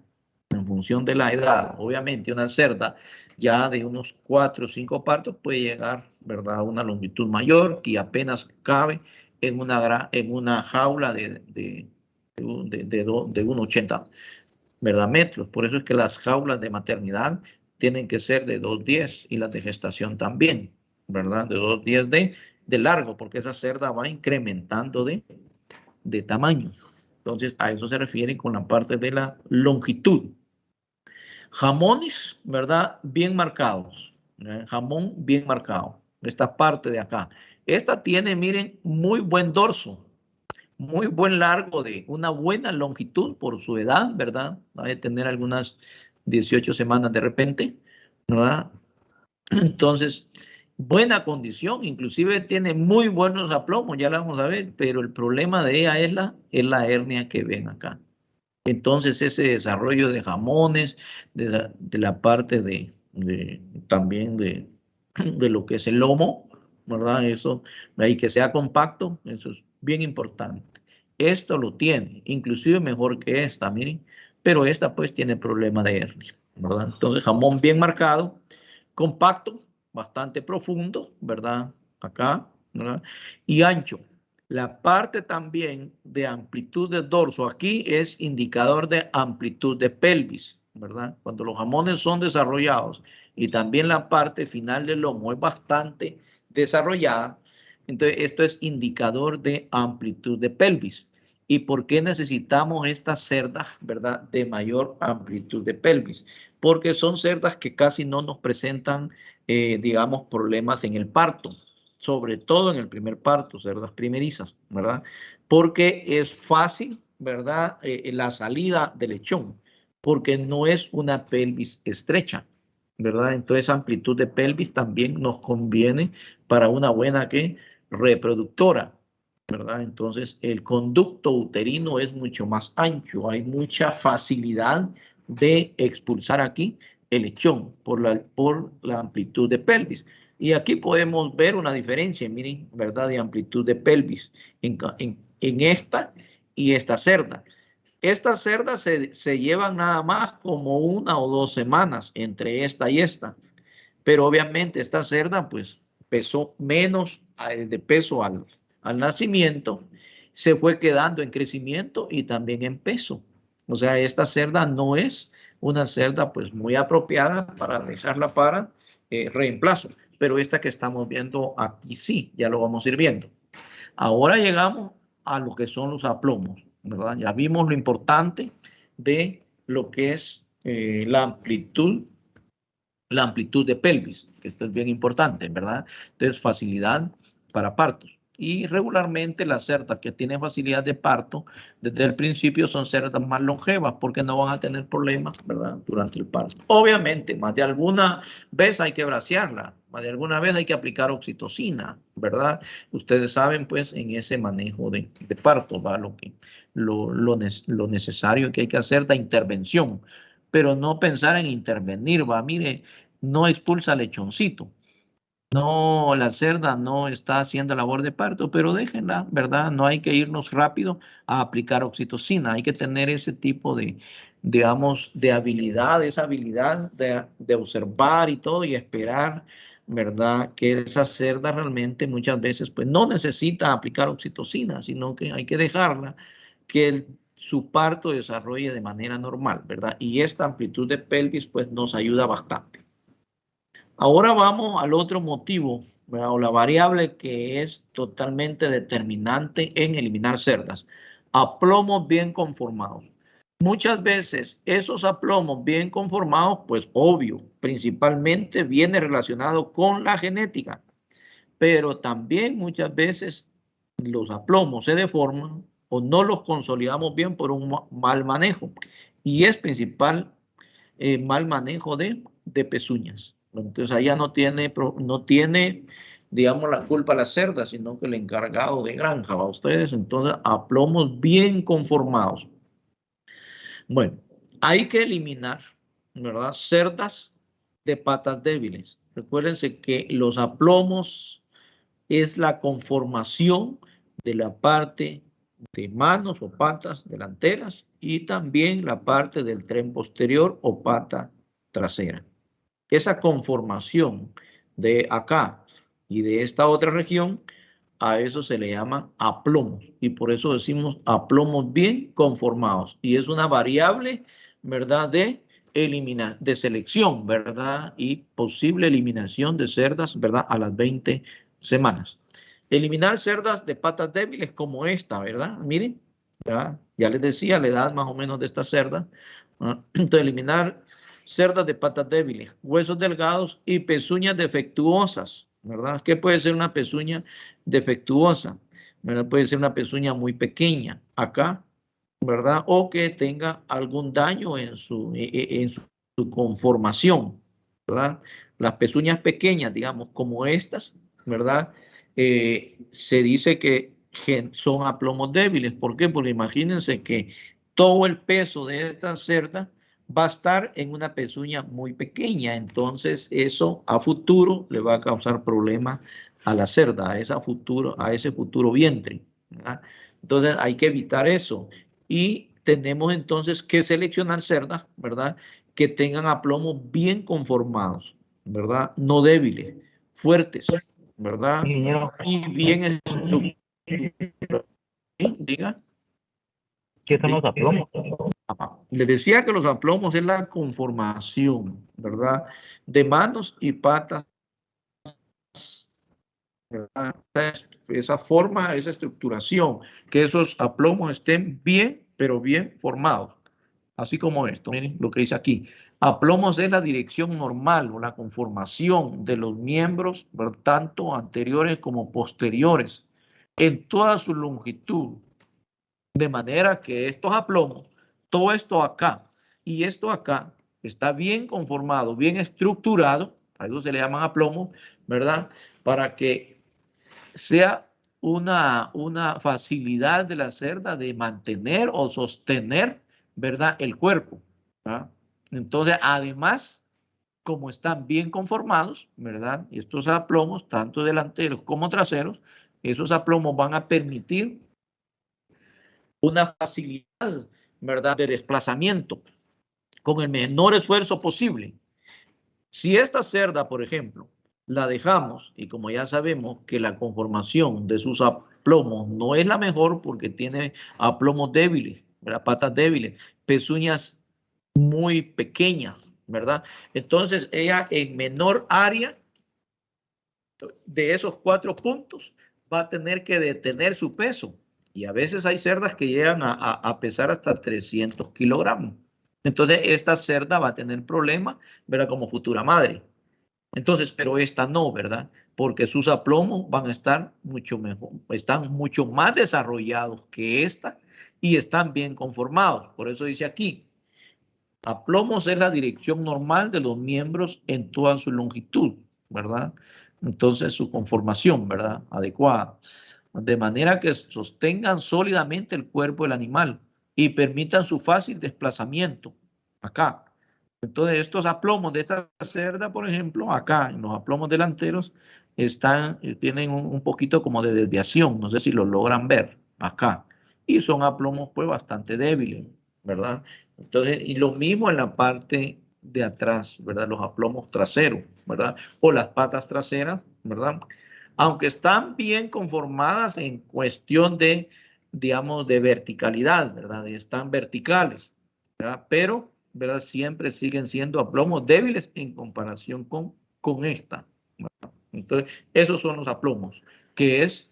en función de la edad. Obviamente una cerda ya de unos 4 o 5 partos puede llegar, ¿verdad?, a una longitud mayor y apenas cabe en una jaula de 1,80, ¿verdad?, metros. Por eso es que las jaulas de maternidad tienen que ser de 2,10 y las de gestación también, ¿verdad?, de 2,10 de largo, porque esa cerda va incrementando de tamaño. Entonces, a eso se refiere con la parte de la longitud. Jamones, ¿verdad? Bien marcados. Jamón bien marcado. Esta parte de acá. Esta tiene, miren, muy buen dorso. Muy buen largo de una buena longitud por su edad, ¿verdad? Va a tener algunas 18 semanas de repente, ¿verdad? Entonces, buena condición, inclusive tiene muy buenos aplomos, ya la vamos a ver, pero el problema de ella es la hernia que ven acá. Entonces, ese desarrollo de jamones, de la parte también de lo que es el lomo, ¿verdad? Eso, ahí que sea compacto, eso es bien importante. Esto lo tiene, inclusive mejor que esta, miren, pero esta pues tiene problema de hernia, ¿verdad? Entonces, jamón bien marcado, compacto, bastante profundo, ¿verdad? Acá, ¿verdad? Y ancho. La parte también de amplitud del dorso aquí es indicador de amplitud de pelvis, ¿verdad? Cuando los jamones son desarrollados y también la parte final del lomo es bastante desarrollada, entonces esto es indicador de amplitud de pelvis. ¿Y por qué necesitamos estas cerdas, verdad, de mayor amplitud de pelvis? Porque son cerdas que casi no nos presentan, digamos, problemas en el parto, sobre todo en el primer parto, cerdas primerizas, ¿verdad? Porque es fácil, ¿verdad? La salida del lechón, porque no es una pelvis estrecha, ¿verdad? Entonces, amplitud de pelvis también nos conviene para una buena reproductora, ¿verdad? Entonces, el conducto uterino es mucho más ancho, hay mucha facilidad de expulsar aquí el lechón por la amplitud de pelvis. Y aquí podemos ver una diferencia, miren, ¿verdad?, de amplitud de pelvis en esta y esta cerda. Estas cerdas se llevan nada más como 1 o 2 semanas entre esta y esta. Pero obviamente esta cerda pues pesó menos de peso al nacimiento, se fue quedando en crecimiento y también en peso. O sea, esta cerda no es una cerda pues muy apropiada para dejarla para reemplazo. Pero esta que estamos viendo aquí sí, ya lo vamos a ir viendo. Ahora llegamos a lo que son los aplomos, ¿verdad? Ya vimos lo importante de lo que es la amplitud de pelvis, que esto es bien importante, ¿verdad? Entonces, facilidad para partos. Y regularmente las cerdas que tienen facilidad de parto, desde el principio son cerdas más longevas porque no van a tener problemas, ¿verdad? Durante el parto. Obviamente, más de alguna vez hay que brasearla, más de alguna vez hay que aplicar oxitocina, ¿verdad? Ustedes saben, pues, en ese manejo de parto, ¿va? Lo necesario que hay que hacer de intervención, pero no pensar en intervenir, ¿va? Mire, no expulsa lechoncito. No, la cerda no está haciendo labor de parto, pero déjenla, ¿verdad? No hay que irnos rápido a aplicar oxitocina. Hay que tener ese tipo de, digamos, de habilidad, esa habilidad de observar y todo y esperar, ¿verdad? Que esa cerda realmente muchas veces pues no necesita aplicar oxitocina, sino que hay que dejarla que su parto desarrolle de manera normal, ¿verdad? Y esta amplitud de pelvis pues nos ayuda bastante. Ahora vamos al otro motivo, ¿verdad? O la variable que es totalmente determinante en eliminar cerdas. Aplomos bien conformados. Muchas veces esos aplomos bien conformados, pues obvio, principalmente viene relacionado con la genética, pero también muchas veces los aplomos se deforman o no los consolidamos bien por un mal manejo. Y es principal mal manejo de pezuñas. Entonces allá no tiene, digamos, la culpa la cerda, sino que el encargado de granja, ¿va? Ustedes, entonces, aplomos bien conformados. Bueno, hay que eliminar, ¿verdad? Cerdas de patas débiles. Recuérdense que los aplomos es la conformación de la parte de manos o patas delanteras y también la parte del tren posterior o pata trasera. Esa conformación de acá y de esta otra región, a eso se le llama aplomos y por eso decimos aplomos bien conformados y es una variable, ¿verdad? De selección, ¿verdad? Y posible eliminación de cerdas, ¿verdad? A las 20 semanas. Eliminar cerdas de patas débiles como esta, ¿verdad? Miren, ya les decía la edad más o menos de esta cerda. Entonces, eliminar cerdas de patas débiles, huesos delgados y pezuñas defectuosas, ¿verdad? ¿Qué puede ser una pezuña defectuosa? ¿Verdad? Puede ser una pezuña muy pequeña, acá, ¿verdad? O que tenga algún daño en su conformación, ¿verdad? Las pezuñas pequeñas, digamos, como estas, ¿verdad? Se dice que son aplomos débiles. ¿Por qué? Porque imagínense que todo el peso de esta cerda va a estar en una pezuña muy pequeña. Entonces, eso a futuro le va a causar problemas a la cerda, a ese futuro vientre, ¿verdad? Entonces, hay que evitar eso. Y tenemos entonces que seleccionar cerdas, ¿verdad? Que tengan aplomos bien conformados, ¿verdad? No débiles, fuertes, ¿verdad? Y bien estructurados. Diga. ¿Qué son los aplomos? Les decía que los aplomos es la conformación, ¿verdad? De manos y patas, ¿verdad? Esa forma, esa estructuración, que esos aplomos estén bien, pero bien formados. Así como esto, miren lo que dice aquí. Aplomos es la dirección normal o la conformación de los miembros, tanto anteriores como posteriores, en toda su longitud. De manera que estos aplomos, todo esto acá y esto acá, está bien conformado, bien estructurado, a eso se le llaman aplomos, ¿verdad? Para que sea una facilidad de la cerda de mantener o sostener, ¿verdad? El cuerpo, ¿verdad? Entonces, además, como están bien conformados, ¿verdad? Estos aplomos, tanto delanteros como traseros, esos aplomos van a permitir una facilidad, ¿verdad?, de desplazamiento con el menor esfuerzo posible. Si esta cerda, por ejemplo, la dejamos, y como ya sabemos que la conformación de sus aplomos no es la mejor porque tiene aplomos débiles, ¿verdad?, patas débiles, pezuñas muy pequeñas, ¿verdad? Entonces ella en menor área de esos 4 puntos va a tener que detener su peso. Y a veces hay cerdas que llegan a pesar hasta 300 kilogramos. Entonces esta cerda va a tener problemas, ¿verdad?, como futura madre. Entonces, pero esta no, ¿verdad? Porque sus aplomos van a estar mucho mejor, están mucho más desarrollados que esta y están bien conformados. Por eso dice aquí, aplomos es la dirección normal de los miembros en toda su longitud, ¿verdad? Entonces su conformación, ¿verdad?, adecuada. De manera que sostengan sólidamente el cuerpo del animal y permitan su fácil desplazamiento. Acá. Entonces estos aplomos de esta cerda, por ejemplo, acá en los aplomos delanteros tienen un poquito como de desviación. No sé si lo logran ver acá. Y son aplomos pues bastante débiles, ¿verdad? Entonces, y lo mismo en la parte de atrás, ¿verdad? Los aplomos traseros, ¿verdad? O las patas traseras, ¿verdad? Aunque están bien conformadas en cuestión de, digamos, de verticalidad, ¿verdad? Están verticales, ¿verdad? Pero, ¿verdad?, siempre siguen siendo aplomos débiles en comparación con esta, ¿verdad? Entonces, esos son los aplomos, que es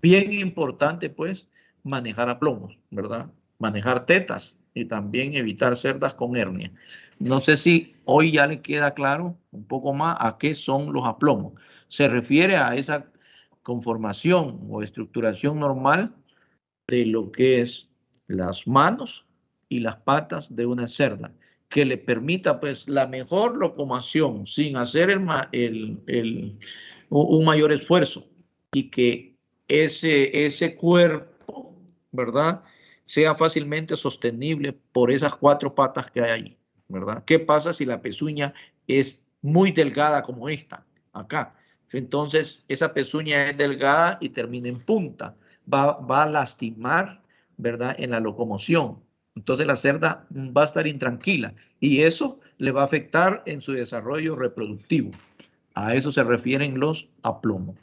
bien importante, pues, manejar aplomos, ¿verdad? Manejar tetas y también evitar cerdas con hernia. No sé si hoy ya le queda claro un poco más a qué son los aplomos. Se refiere a esa conformación o estructuración normal de lo que es las manos y las patas de una cerda, que le permita pues la mejor locomoción sin hacer un mayor esfuerzo y que ese cuerpo, ¿verdad?, sea fácilmente sostenible por esas 4 patas que hay ahí, ¿verdad? ¿Qué pasa si la pezuña es muy delgada como esta, acá? Entonces, esa pezuña es delgada y termina en punta. Va a lastimar, ¿verdad?, en la locomoción. Entonces, la cerda va a estar intranquila y eso le va a afectar en su desarrollo reproductivo. A eso se refieren los aplomos.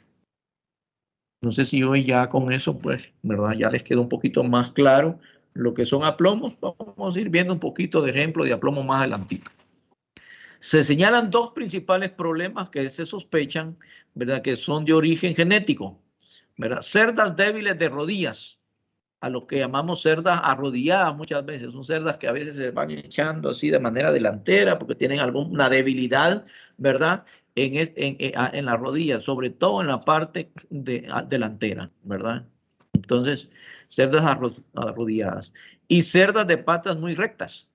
No sé si hoy ya con eso, pues, ¿verdad?, ya les quedó un poquito más claro lo que son aplomos. Vamos a ir viendo un poquito de ejemplo de aplomo más adelantito. Se señalan 2 principales problemas que se sospechan, ¿verdad?, que son de origen genético, ¿verdad? Cerdas débiles de rodillas, a lo que llamamos cerdas arrodilladas muchas veces. Son cerdas que a veces se van echando así de manera delantera porque tienen alguna debilidad, ¿verdad?, en la rodilla, sobre todo en la parte delantera, ¿verdad? Entonces, cerdas arrodilladas. Y cerdas de patas muy rectas,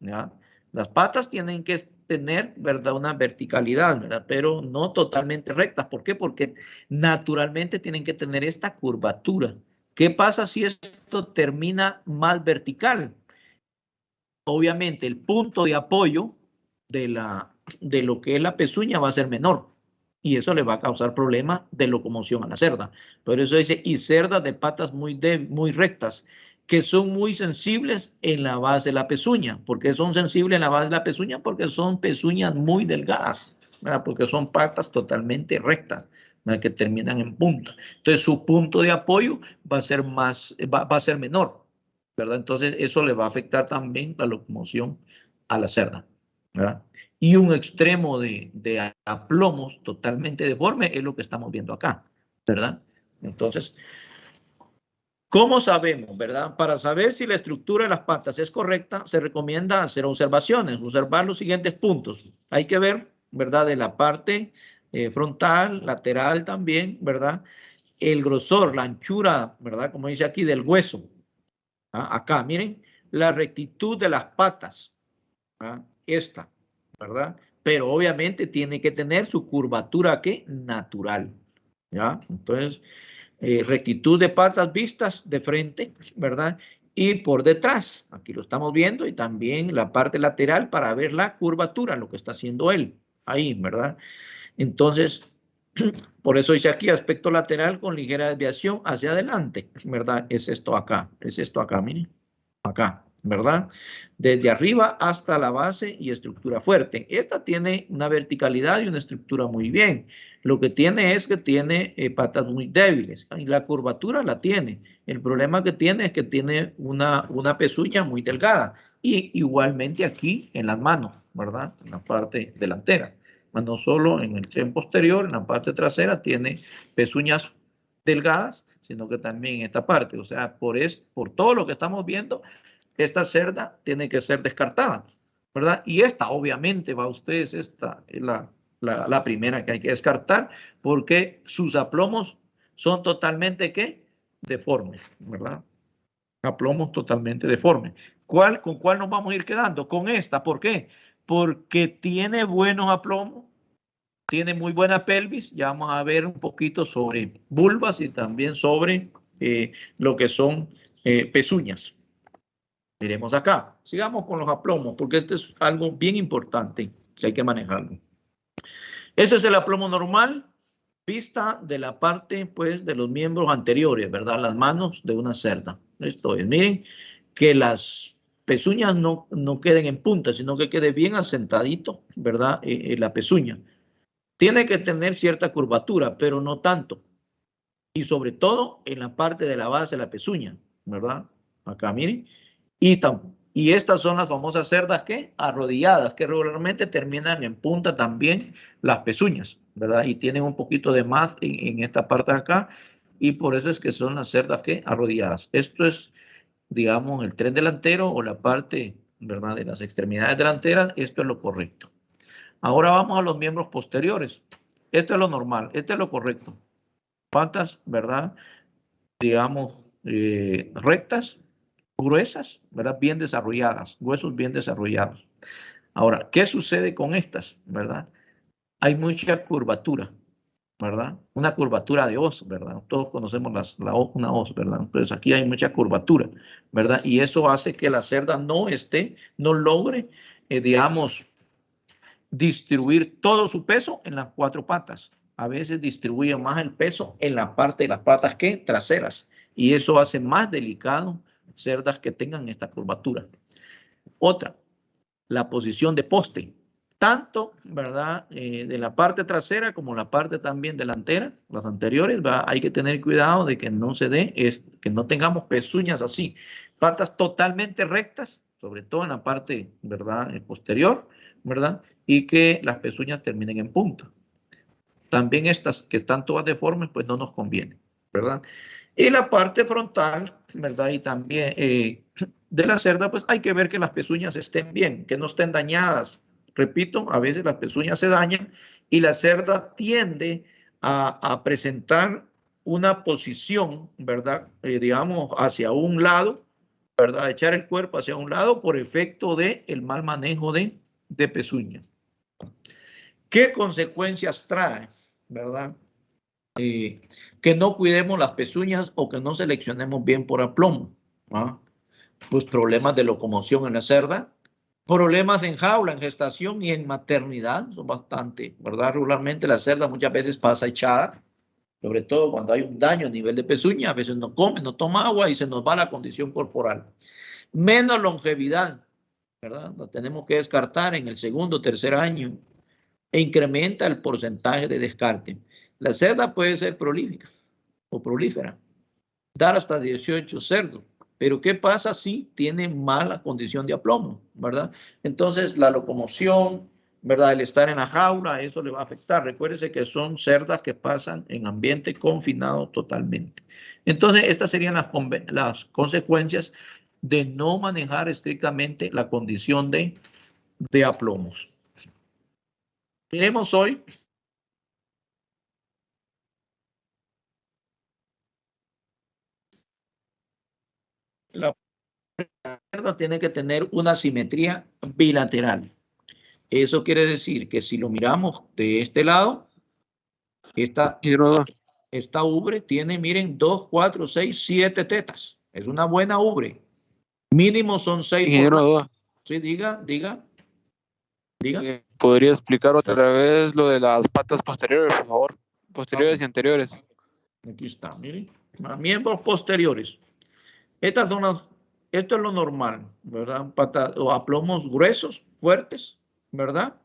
¿ya? Las patas tienen que tener, ¿verdad?, una verticalidad, ¿verdad?, pero no totalmente rectas. ¿Por qué? Porque naturalmente tienen que tener esta curvatura. ¿Qué pasa si esto termina más vertical? Obviamente el punto de apoyo de lo que es la pezuña va a ser menor y eso le va a causar problemas de locomoción a la cerda. Por eso dice, y cerdas de patas muy rectas, que son muy sensibles en la base de la pezuña. ¿Por qué son sensibles en la base de la pezuña? Porque son pezuñas muy delgadas, ¿verdad?, porque son patas totalmente rectas, ¿verdad?, que terminan en punta. Entonces su punto de apoyo va a ser va a ser menor, ¿verdad? Entonces eso le va a afectar también la locomoción a la cerda, ¿verdad? Y un extremo de aplomos totalmente deforme es lo que estamos viendo acá, ¿verdad? Entonces, ¿cómo sabemos, verdad? Para saber si la estructura de las patas es correcta, se recomienda hacer observaciones, observar los siguientes puntos. Hay que ver, ¿verdad?, de la parte frontal, lateral también, ¿verdad?, el grosor, la anchura, ¿verdad?, como dice aquí, del hueso. Acá, miren, la rectitud de las patas, esta, ¿verdad? Pero obviamente tiene que tener su curvatura, ¿qué? Natural, ¿ya? Entonces, rectitud de patas vistas de frente, ¿verdad? Y por detrás, aquí lo estamos viendo, y también la parte lateral para ver la curvatura, lo que está haciendo él, ahí, ¿verdad? Entonces, por eso dice aquí, aspecto lateral con ligera desviación hacia adelante, ¿verdad? Es esto acá, miren. Acá, ¿verdad? Desde arriba hasta la base y estructura fuerte. Esta tiene una verticalidad y una estructura muy bien. Lo que tiene es que tiene patas muy débiles. Y la curvatura la tiene. El problema que tiene es que tiene una pezuña muy delgada. Y igualmente aquí en las manos, ¿verdad? En la parte delantera. No solo en el tren posterior, en la parte trasera tiene pezuñas delgadas, sino que también en esta parte. O sea, por todo lo que estamos viendo, esta cerda tiene que ser descartada, ¿verdad? Y esta, obviamente, va a ustedes, esta es la primera que hay que descartar, porque sus aplomos son totalmente, ¿qué? Deformes, ¿verdad? Aplomos totalmente deformes. ¿Con cuál nos vamos a ir quedando? Con esta. ¿Por qué? Porque tiene buenos aplomos, tiene muy buena pelvis. Ya vamos a ver un poquito sobre vulvas y también sobre lo que son pezuñas. Miremos acá. Sigamos con los aplomos, porque este es algo bien importante que hay que manejarlo. Ese es el aplomo normal, vista de la parte, pues, de los miembros anteriores, ¿verdad? Las manos de una cerda. Esto es, miren, que las pezuñas no queden en punta, sino que quede bien asentadito, ¿verdad? La pezuña. Tiene que tener cierta curvatura, pero no tanto. Y sobre todo en la parte de la base de la pezuña, ¿verdad? Acá, miren. Y estas son las famosas cerdas que arrodilladas, que regularmente terminan en punta también las pezuñas, ¿verdad? Y tienen un poquito de más en esta parte de acá, y por eso es que son las cerdas que arrodilladas. Esto es, digamos, el tren delantero o la parte, ¿verdad?, de las extremidades delanteras. Esto es lo correcto. Ahora vamos a los miembros posteriores. Esto es lo normal, esto es lo correcto. Patas, ¿verdad?, digamos, rectas, gruesas, ¿verdad?, bien desarrolladas, huesos bien desarrollados. Ahora, ¿qué sucede con estas, verdad? Hay mucha curvatura, ¿verdad? Una curvatura de hoz, ¿verdad? Todos conocemos una hoz, ¿verdad? Entonces aquí hay mucha curvatura, ¿verdad? Y eso hace que la cerda no logre, digamos, distribuir todo su peso en las cuatro patas. A veces distribuye más el peso en la parte de las patas que traseras, y eso hace más delicado cerdas que tengan esta curvatura. Otra, la posición de poste, tanto, ¿verdad?, de la parte trasera como la parte también delantera, las anteriores, ¿verdad? Hay que tener cuidado de que no se dé, que no tengamos pezuñas así, patas totalmente rectas, sobre todo en la parte, ¿verdad?, posterior, ¿verdad?, y que las pezuñas terminen en punta. También estas que están todas deformes, pues no nos conviene, ¿verdad? Y la parte frontal, ¿verdad?, y también de la cerda, pues hay que ver que las pezuñas estén bien, que no estén dañadas. Repito, a veces las pezuñas se dañan y la cerda tiende a presentar una posición, ¿verdad?, digamos, hacia un lado, ¿verdad?, echar el cuerpo hacia un lado por efecto del mal manejo de pezuña. ¿Qué consecuencias trae, verdad? Que no cuidemos las pezuñas o que no seleccionemos bien por aplomo, ¿ah? Pues problemas de locomoción en la cerda, problemas en jaula, en gestación y en maternidad, son bastante, ¿verdad? Regularmente la cerda muchas veces pasa echada, sobre todo cuando hay un daño a nivel de pezuña, a veces no come, no toma agua y se nos va la condición corporal. Menos longevidad, ¿verdad? Lo tenemos que descartar en el segundo o tercer año, e incrementa el porcentaje de descarte. La cerda puede ser prolífica o prolífera, dar hasta 18 cerdos, pero ¿qué pasa si tiene mala condición de aplomo, verdad? Entonces la locomoción, ¿verdad?, el estar en la jaula, eso le va a afectar. Recuérdese que son cerdas que pasan en ambiente confinado totalmente. Entonces estas serían las consecuencias de no manejar estrictamente la condición de aplomos. Miremos hoy la cerda tiene que tener una simetría bilateral. Eso quiere decir que si lo miramos de este lado, esta ubre tiene, miren, 2, 4, 6, 7 tetas. Es una buena ubre. Mínimo son 6. Sí, diga. ¿Podría explicar otra vez lo de las patas posteriores, por favor? Posteriores y anteriores. Aquí está, miren. Miembros posteriores. Estas son esto es lo normal, ¿verdad? O aplomos gruesos, fuertes, ¿verdad?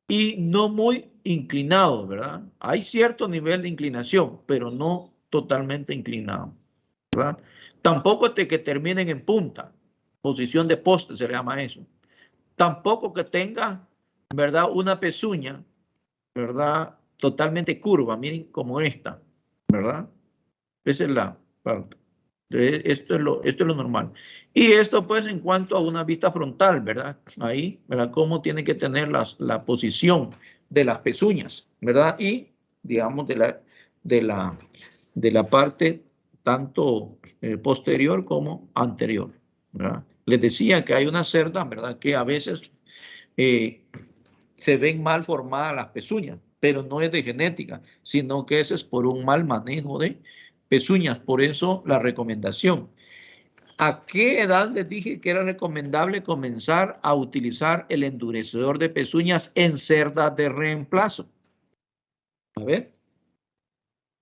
Y no muy inclinados, ¿verdad? Hay cierto nivel de inclinación, pero no totalmente inclinado, ¿verdad? Tampoco de que terminen en punta, posición de poste se le llama eso. Tampoco que tenga, ¿verdad? Una pezuña, ¿verdad? Totalmente curva, miren como esta, ¿verdad? Esa es la parte. Esto es lo normal. Y esto pues en cuanto a una vista frontal, ¿verdad? Ahí, ¿verdad? Cómo tiene que tener la posición de las pezuñas, ¿verdad? Y digamos de la parte tanto posterior como anterior, ¿verdad? Les decía que hay una cerda, ¿verdad? Que a veces se ven mal formadas las pezuñas, pero no es de genética, sino que eso es por un mal manejo de pezuñas. Por eso la recomendación. ¿A qué edad les dije que era recomendable comenzar a utilizar el endurecedor de pezuñas en cerdas de reemplazo? A ver,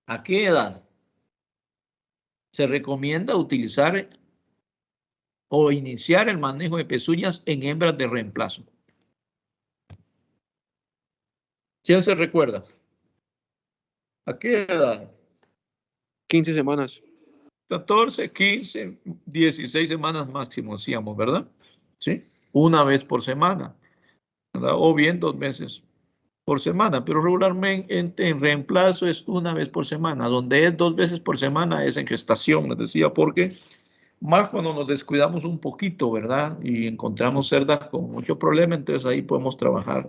¿a qué edad se recomienda utilizar o iniciar el manejo de pezuñas en hembras de reemplazo? ¿Quién se recuerda? ¿A qué edad? 15 semanas. 14, 15, 16 semanas máximo, decíamos, ¿verdad? ¿Sí? Una vez por semana, ¿verdad? O bien 2 veces por semana, pero regularmente en reemplazo es una vez por semana. Donde es 2 veces por semana es en gestación, les decía, porque más cuando nos descuidamos un poquito, ¿verdad? Y encontramos cerdas con mucho problema, entonces ahí podemos trabajar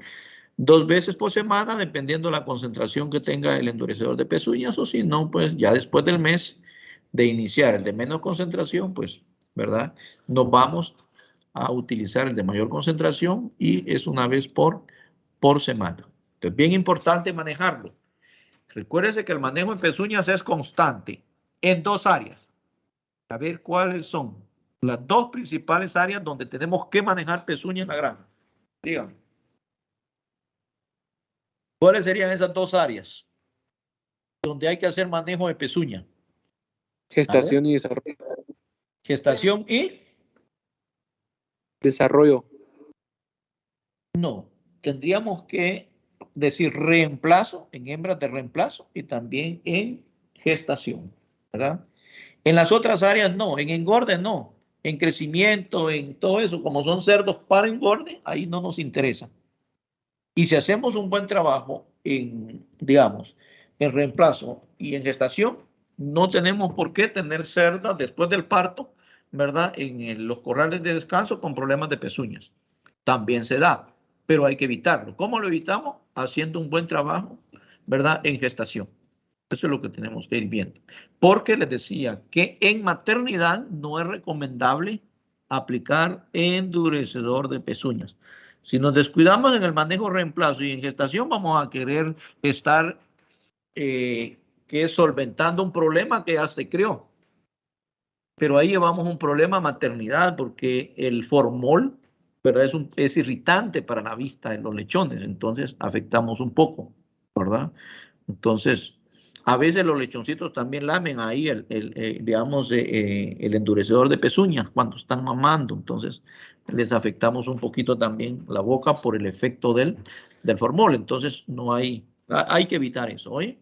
2 veces por semana, dependiendo de la concentración que tenga el endurecedor de pezuñas, o si no, pues ya después del mes de iniciar el de menos concentración, pues, ¿verdad? Nos vamos a utilizar el de mayor concentración y es una vez por semana. Entonces, bien importante manejarlo. Recuérdese que el manejo de pezuñas es constante en 2 áreas. A ver cuáles son las 2 principales áreas donde tenemos que manejar pezuñas en la granja. Díganme. ¿Cuáles serían esas 2 áreas donde hay que hacer manejo de pezuña? Gestación y desarrollo. Gestación y Desarrollo. no. Tendríamos que decir reemplazo en hembras de reemplazo y también en gestación, ¿verdad? En las otras áreas no, en engorde no, en crecimiento, en todo eso, como son cerdos para engorde, ahí no nos interesa. Y si hacemos un buen trabajo en, digamos, en reemplazo y en gestación, no tenemos por qué tener cerdas después del parto, ¿verdad? En los corrales de descanso con problemas de pezuñas. También se da, pero hay que evitarlo. ¿Cómo lo evitamos? Haciendo un buen trabajo, ¿verdad? En gestación. Eso es lo que tenemos que ir viendo. Porque les decía que en maternidad no es recomendable aplicar endurecedor de pezuñas. Si nos descuidamos en el manejo reemplazo y en gestación, vamos a querer estar solventando un problema que ya se creó. Pero ahí llevamos un problema maternidad porque el formol, ¿verdad? Es irritante para la vista de los lechones, entonces afectamos un poco, ¿verdad? Entonces, a veces los lechoncitos también lamen ahí digamos, el endurecedor de pezuñas cuando están mamando. Entonces, les afectamos un poquito también la boca por el efecto del formol. Entonces, no hay que evitar eso, ¿oye?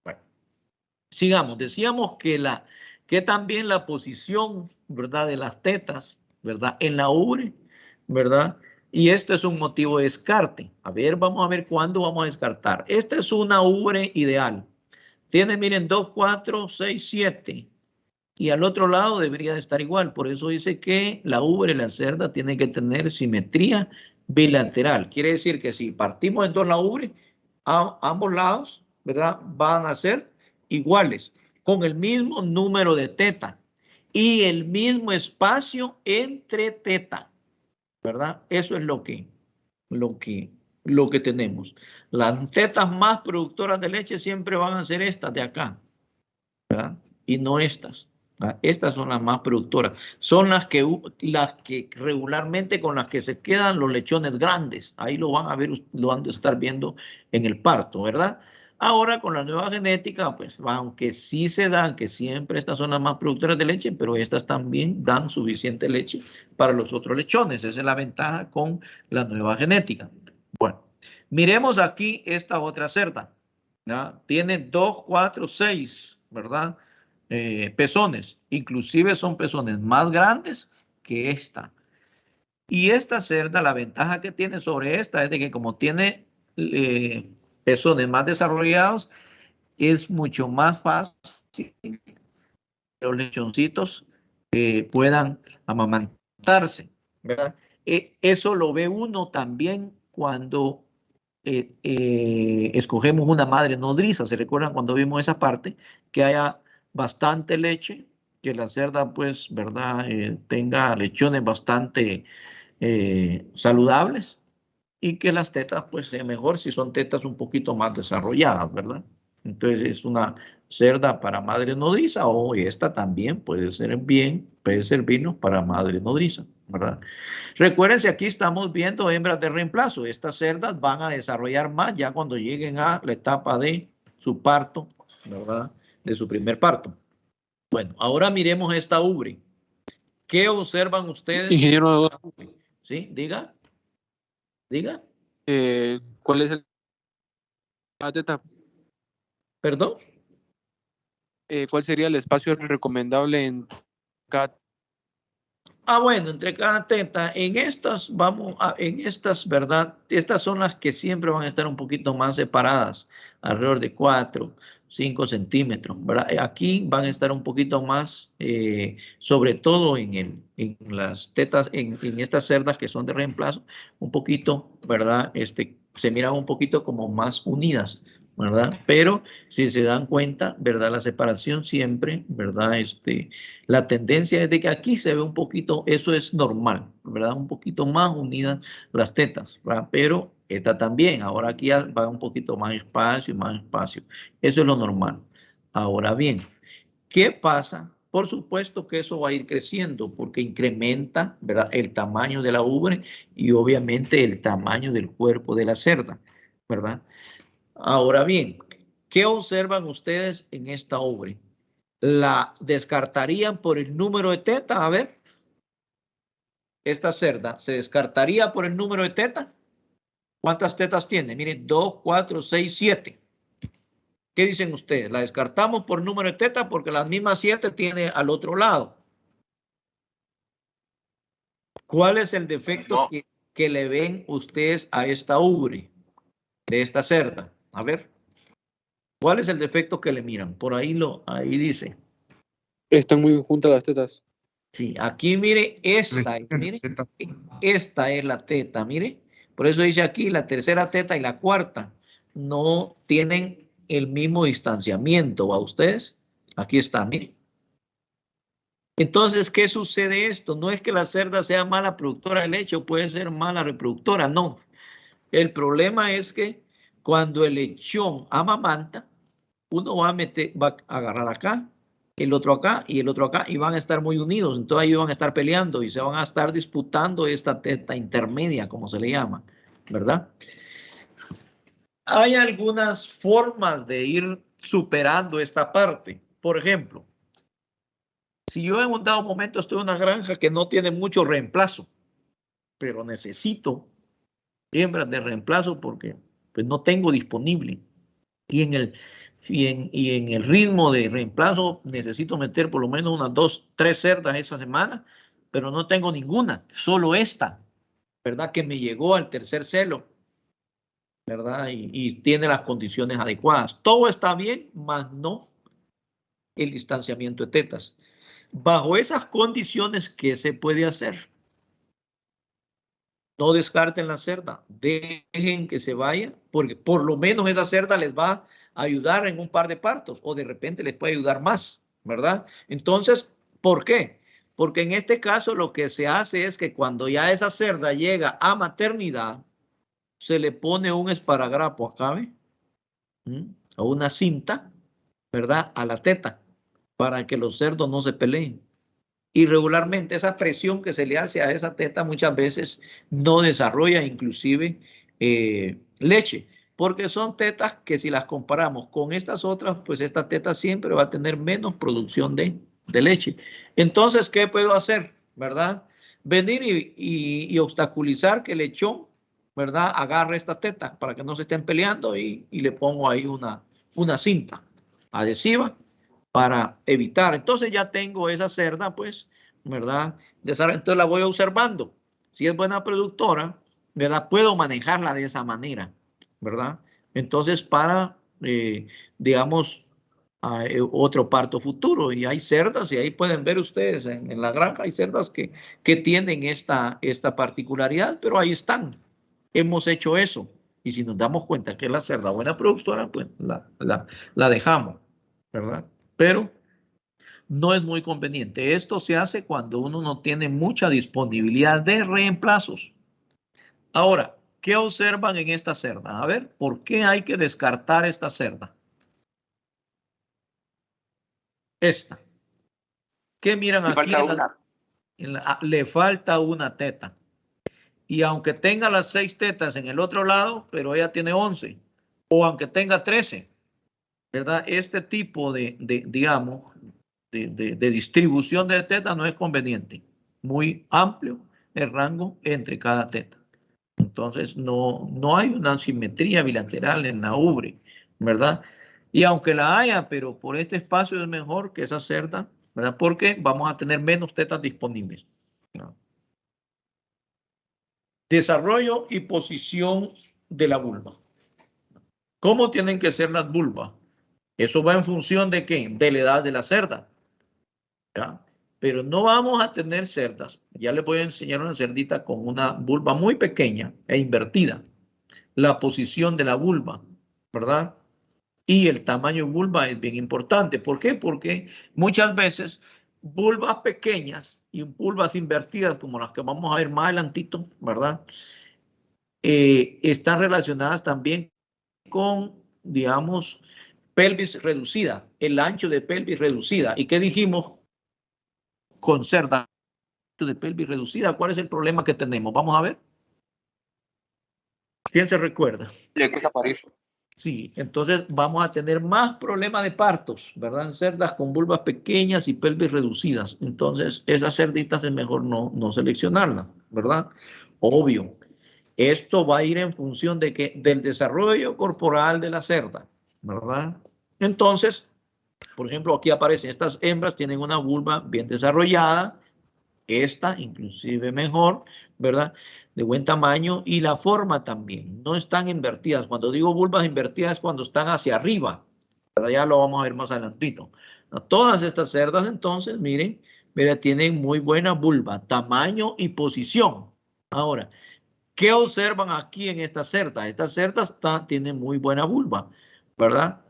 Bueno, sigamos. Decíamos que también la posición, ¿verdad? De las tetas, ¿verdad? En la ubre, ¿verdad? Y esto es un motivo de descarte. A ver, vamos a ver cuándo vamos a descartar. Esta es una ubre ideal. Tiene, miren, 2, 4, 6, 7. Y al otro lado debería de estar igual. Por eso dice que la ubre, la cerda, tiene que tener simetría bilateral. Quiere decir que si partimos en 2 la ubre, ambos lados, ¿verdad? Van a ser iguales, con el mismo número de teta y el mismo espacio entre teta, ¿verdad? Eso es lo que tenemos. Las tetas más productoras de leche siempre van a ser estas de acá, ¿verdad? Y no estas. ¿Verdad? Estas son las más productoras. Son las que regularmente con las que se quedan los lechones grandes. Ahí lo van a ver, lo van a estar viendo en el parto, ¿verdad? Ahora con la nueva genética, pues aunque sí se dan, que siempre estas son las más productoras de leche, pero estas también dan suficiente leche para los otros lechones. Esa es la ventaja con la nueva genética. Bueno, miremos aquí esta otra cerda. ¿Ya? Tiene 2, 4, 6, ¿verdad? Pezones. Inclusive son pezones más grandes que esta. Y esta cerda, la ventaja que tiene sobre esta es de que como tiene pezones más desarrollados, es mucho más fácil que los lechoncitos puedan amamantarse, ¿verdad? Eso lo ve uno también cuando escogemos una madre nodriza. ¿Se recuerdan cuando vimos esa parte? Que haya bastante leche, que la cerda, pues, ¿verdad? Tenga lechones bastante saludables y que las tetas, pues, sean mejor si son tetas un poquito más desarrolladas, ¿verdad? Entonces es una cerda para madre nodriza o esta también puede ser bien, puede servirnos para madre nodriza, ¿verdad? Recuérdense, aquí estamos viendo hembras de reemplazo. Estas cerdas van a desarrollar más ya cuando lleguen a la etapa de su parto, ¿verdad? De su primer parto. Bueno, ahora miremos esta ubre. ¿Qué observan ustedes? Ingeniero, ¿Sí? Diga. Diga. ¿cuál es la teta? ¿Perdón? ¿Cuál sería el espacio recomendable en cada? Bueno, entre cada teta, en estas ¿verdad? Estas son las que siempre van a estar un poquito más separadas, alrededor de 4, 5 centímetros, ¿verdad? Aquí van a estar un poquito más, sobre todo en las tetas, en estas cerdas que son de reemplazo, un poquito, ¿verdad? Se miran un poquito como más unidas, ¿verdad? Pero si se dan cuenta, ¿verdad? La separación siempre, ¿verdad? La tendencia es de que aquí se ve un poquito, eso es normal, ¿verdad? Un poquito más unidas las tetas, ¿verdad? Pero esta también, ahora aquí va un poquito más espacio y más espacio. Eso es lo normal. Ahora bien, ¿qué pasa? Por supuesto que eso va a ir creciendo porque incrementa, ¿verdad? El tamaño de la ubre y obviamente el tamaño del cuerpo de la cerda, ¿verdad? Ahora bien, ¿qué observan ustedes en esta ubre? ¿La descartarían por el número de tetas? A ver, esta cerda se descartaría por el número de tetas. ¿Cuántas tetas tiene? Miren, 2, 4, 6, 7. ¿Qué dicen ustedes? ¿La descartamos por número de tetas? Porque las mismas 7 tiene al otro lado. ¿Cuál es el defecto que le ven ustedes a esta ubre de esta cerda? A ver, ¿cuál es el defecto que le miran? Por ahí dice. Están muy juntas las tetas. Sí, aquí mire, esta es la teta, mire. Por eso dice aquí la tercera teta y la cuarta no tienen el mismo distanciamiento. ¿A ustedes? Aquí está, mire. Entonces, ¿qué sucede esto? No es que la cerda sea mala productora de leche o puede ser mala reproductora, no. El problema es que cuando el lechón amamanta, uno va a agarrar acá, el otro acá y el otro acá y van a estar muy unidos. Entonces ellos van a estar peleando y se van a estar disputando esta teta intermedia, como se le llama, ¿verdad? Hay algunas formas de ir superando esta parte. Por ejemplo, si yo en un dado momento estoy en una granja que no tiene mucho reemplazo, pero necesito hembras de reemplazo porque pues no tengo disponible y en el ritmo de reemplazo necesito meter por lo menos unas 2, 3 cerdas esa semana, pero no tengo ninguna, solo esta, ¿verdad? Que me llegó al tercer celo, ¿verdad? Y tiene las condiciones adecuadas. Todo está bien, más no el distanciamiento de tetas. Bajo esas condiciones, ¿qué se puede hacer? No descarten la cerda, dejen que se vaya, porque por lo menos esa cerda les va a ayudar en un par de partos o de repente les puede ayudar más, ¿verdad? Entonces, ¿por qué? Porque en este caso lo que se hace es que cuando ya esa cerda llega a maternidad, se le pone un esparadrapo acá, ¿ve? O una cinta, ¿verdad? A la teta, para que los cerdos no se peleen. Y regularmente esa presión que se le hace a esa teta muchas veces no desarrolla inclusive leche. Porque son tetas que si las comparamos con estas otras, pues esta teta siempre va a tener menos producción de leche. Entonces, ¿qué puedo hacer? ¿Verdad? Venir y obstaculizar que el lechón, ¿verdad? Agarre esta teta para que no se estén peleando y le pongo ahí una cinta adhesiva para evitar. Entonces ya tengo esa cerda, pues, ¿verdad? Entonces la voy observando. Si es buena productora, ¿verdad? Puedo manejarla de esa manera, ¿verdad? Entonces para, digamos, otro parto futuro. Y hay cerdas, y ahí pueden ver ustedes en la granja, hay cerdas que tienen esta particularidad, pero ahí están. Hemos hecho eso. Y si nos damos cuenta que es la cerda buena productora, pues la dejamos, ¿verdad? Pero no es muy conveniente. Esto se hace cuando uno no tiene mucha disponibilidad de reemplazos. Ahora, ¿qué observan en esta cerda? A ver, ¿por qué hay que descartar esta cerda? Esta. ¿Qué miran aquí? Le falta una teta. Y aunque tenga las 6 tetas en el otro lado, pero ella tiene 11. O aunque tenga 13. ¿Verdad? Este tipo digamos, de distribución de tetas no es conveniente. Muy amplio el rango entre cada teta. Entonces, no hay una simetría bilateral en la ubre, ¿verdad? Y aunque la haya, pero por este espacio es mejor que esa cerda, ¿verdad? Porque vamos a tener menos tetas disponibles, ¿no? Desarrollo y posición de la vulva. ¿Cómo tienen que ser las vulvas? Eso va en función de ¿qué? De la edad de la cerda, ¿ya? Pero no vamos a tener cerdas. Ya les voy a enseñar una cerdita con una vulva muy pequeña e invertida. La posición de la vulva, ¿verdad? Y el tamaño de vulva es bien importante. ¿Por qué? Porque muchas veces vulvas pequeñas y vulvas invertidas, como las que vamos a ver más adelantito, ¿verdad? Están relacionadas también con, digamos, pelvis reducida, el ancho de pelvis reducida. ¿Y qué dijimos con cerda de pelvis reducida? ¿Cuál es el problema que tenemos? Vamos a ver. ¿Quién se recuerda? Sí, entonces vamos a tener más problemas de partos, ¿verdad? En cerdas con vulvas pequeñas y pelvis reducidas. Entonces, esas cerditas es mejor no seleccionarlas, ¿verdad? Obvio. Esto va a ir en función de del desarrollo corporal de la cerda, ¿verdad? Entonces, por ejemplo, aquí aparecen estas hembras, tienen una vulva bien desarrollada, esta inclusive mejor, ¿verdad? De buen tamaño y la forma también. No están invertidas. Cuando digo vulvas invertidas es cuando están hacia arriba, ¿verdad? Ya lo vamos a ver más adelantito. Todas estas cerdas entonces, miren, tienen muy buena vulva, tamaño y posición. Ahora, ¿qué observan aquí en esta cerda? Esta cerda tiene muy buena vulva, ¿verdad?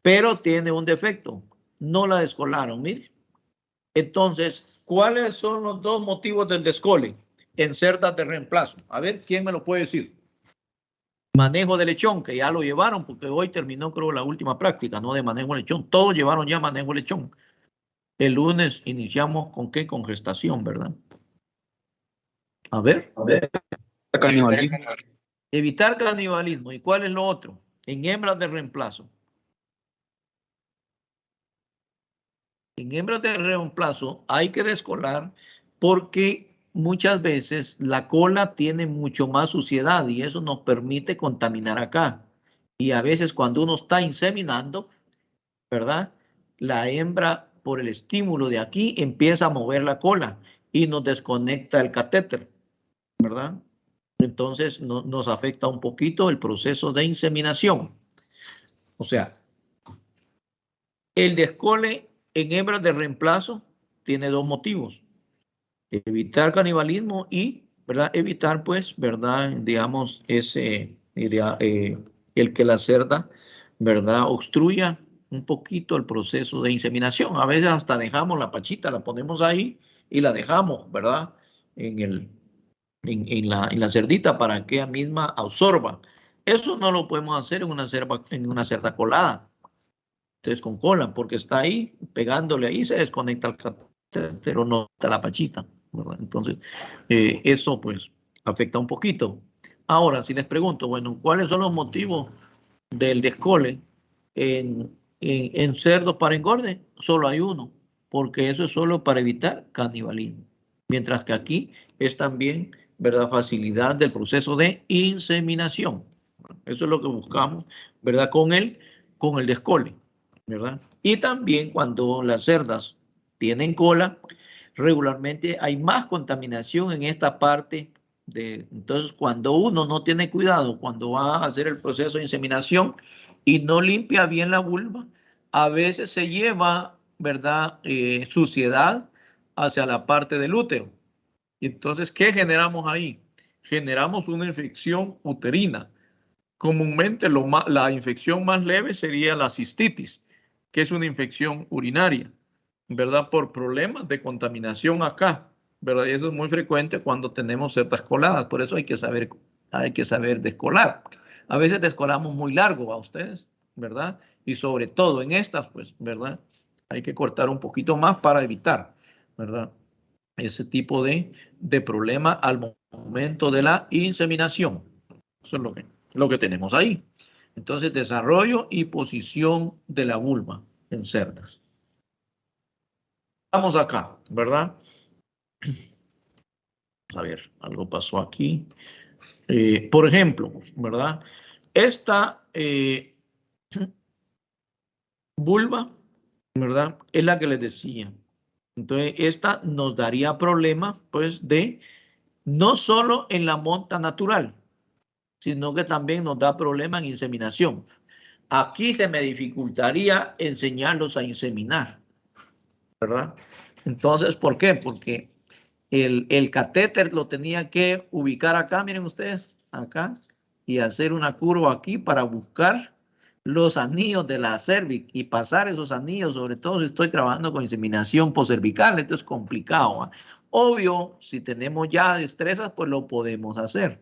Pero tiene un defecto. No la descolaron, miren. Entonces, ¿cuáles son los dos motivos del descole en cerdas de reemplazo? A ver, ¿quién me lo puede decir? Manejo de lechón, que ya lo llevaron, porque hoy terminó, creo, la última práctica, ¿no? De manejo de lechón. Todos llevaron ya manejo de lechón. El lunes iniciamos con ¿qué? Con gestación, ¿verdad? A ver. Canibalismo. Evitar canibalismo. ¿Y cuál es lo otro? En hembras de reemplazo. En hembras de reemplazo hay que descolar porque muchas veces la cola tiene mucho más suciedad y eso nos permite contaminar acá. Y a veces cuando uno está inseminando, ¿verdad? La hembra por el estímulo de aquí empieza a mover la cola y nos desconecta el catéter, ¿verdad? Entonces nos afecta un poquito el proceso de inseminación. O sea, el descole en hembras de reemplazo tiene dos motivos. Evitar canibalismo y, ¿verdad? Evitar, pues, ¿verdad? Digamos, el que la cerda, ¿verdad? Obstruya un poquito el proceso de inseminación. A veces hasta dejamos la pachita, la ponemos ahí y la dejamos, ¿verdad? En la cerdita para que ella misma absorba. Eso no lo podemos hacer en una cerda colada. Entonces con cola, porque está ahí pegándole ahí, se desconecta el catéter, pero no está la pachita, ¿verdad? Entonces, eso pues afecta un poquito. Ahora, si les pregunto, bueno, ¿cuáles son los motivos del descole en cerdos para engorde? Solo hay uno, porque eso es solo para evitar canibalismo. Mientras que aquí es también, ¿verdad?, facilidad del proceso de inseminación. Eso es lo que buscamos, ¿verdad?, con el descole, ¿verdad? Y también cuando las cerdas tienen cola, regularmente hay más contaminación en esta parte entonces cuando uno no tiene cuidado, cuando va a hacer el proceso de inseminación y no limpia bien la vulva, a veces se lleva, ¿verdad?, suciedad hacia la parte del útero. Y entonces, ¿qué generamos ahí? Generamos una infección uterina. Comúnmente la infección más leve sería la cistitis, que es una infección urinaria, ¿verdad? Por problemas de contaminación acá, ¿verdad? Y eso es muy frecuente cuando tenemos cerdas coladas, por eso hay que saber descolar. A veces descolamos muy largo a ustedes, ¿verdad? Y sobre todo en estas, pues, ¿verdad? Hay que cortar un poquito más para evitar, ¿verdad?, ese tipo de problema al momento de la inseminación. Eso es lo que tenemos ahí. Entonces, desarrollo y posición de la vulva en cerdas. Vamos acá, ¿verdad? A ver, algo pasó aquí. Por ejemplo, ¿verdad? Esta vulva, ¿verdad?, es la que les decía. Entonces, esta nos daría problema, pues, de no solo en la monta natural, sino que también nos da problema en inseminación. Aquí se me dificultaría enseñarlos a inseminar, ¿verdad? Entonces, ¿por qué? Porque el catéter lo tenía que ubicar acá, miren ustedes, acá, y hacer una curva aquí para buscar los anillos de la cervix y pasar esos anillos, sobre todo si estoy trabajando con inseminación poscervical, esto es complicado, ¿eh? Obvio, si tenemos ya destrezas, pues lo podemos hacer.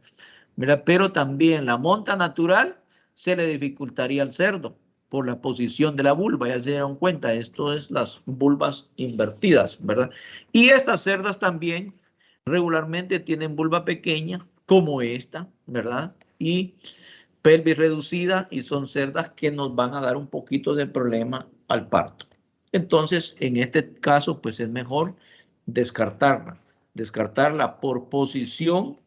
Mira, pero también la monta natural se le dificultaría al cerdo por la posición de la vulva. Ya se dieron cuenta, esto es las vulvas invertidas, ¿verdad? Y estas cerdas también regularmente tienen vulva pequeña, como esta, ¿verdad? Y pelvis reducida, y son cerdas que nos van a dar un poquito de problema al parto. Entonces, en este caso, pues es mejor descartarla por posición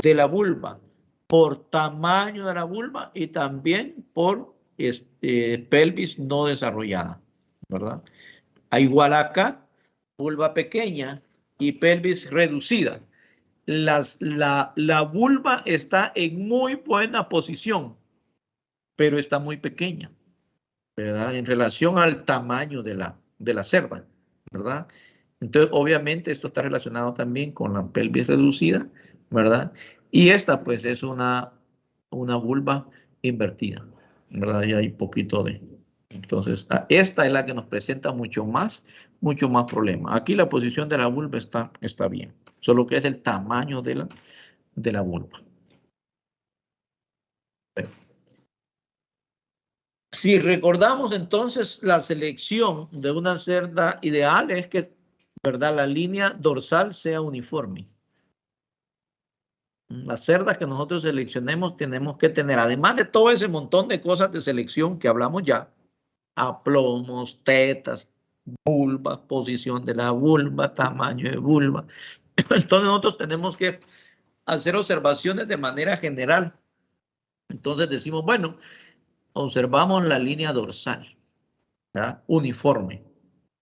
de la vulva, por tamaño de la vulva y también por pelvis no desarrollada, ¿verdad? Igual acá, vulva pequeña y pelvis reducida. La vulva está en muy buena posición, pero está muy pequeña, ¿verdad?, en relación al tamaño de la cerda, ¿verdad? Entonces, obviamente, esto está relacionado también con la pelvis reducida, ¿verdad? Y esta, pues, es una vulva invertida, ¿verdad? Y hay poquito de... Entonces, esta es la que nos presenta mucho más problema. Aquí la posición de la vulva está bien, solo que es el tamaño de la vulva. Si recordamos entonces la selección de una cerda ideal es que, ¿verdad?, la línea dorsal sea uniforme. Las cerdas que nosotros seleccionemos tenemos que tener, además de todo ese montón de cosas de selección que hablamos ya, aplomos, tetas, vulva, posición de la vulva, tamaño de vulva. Entonces nosotros tenemos que hacer observaciones de manera general. Entonces decimos, bueno, observamos la línea dorsal, ¿verdad?, uniforme.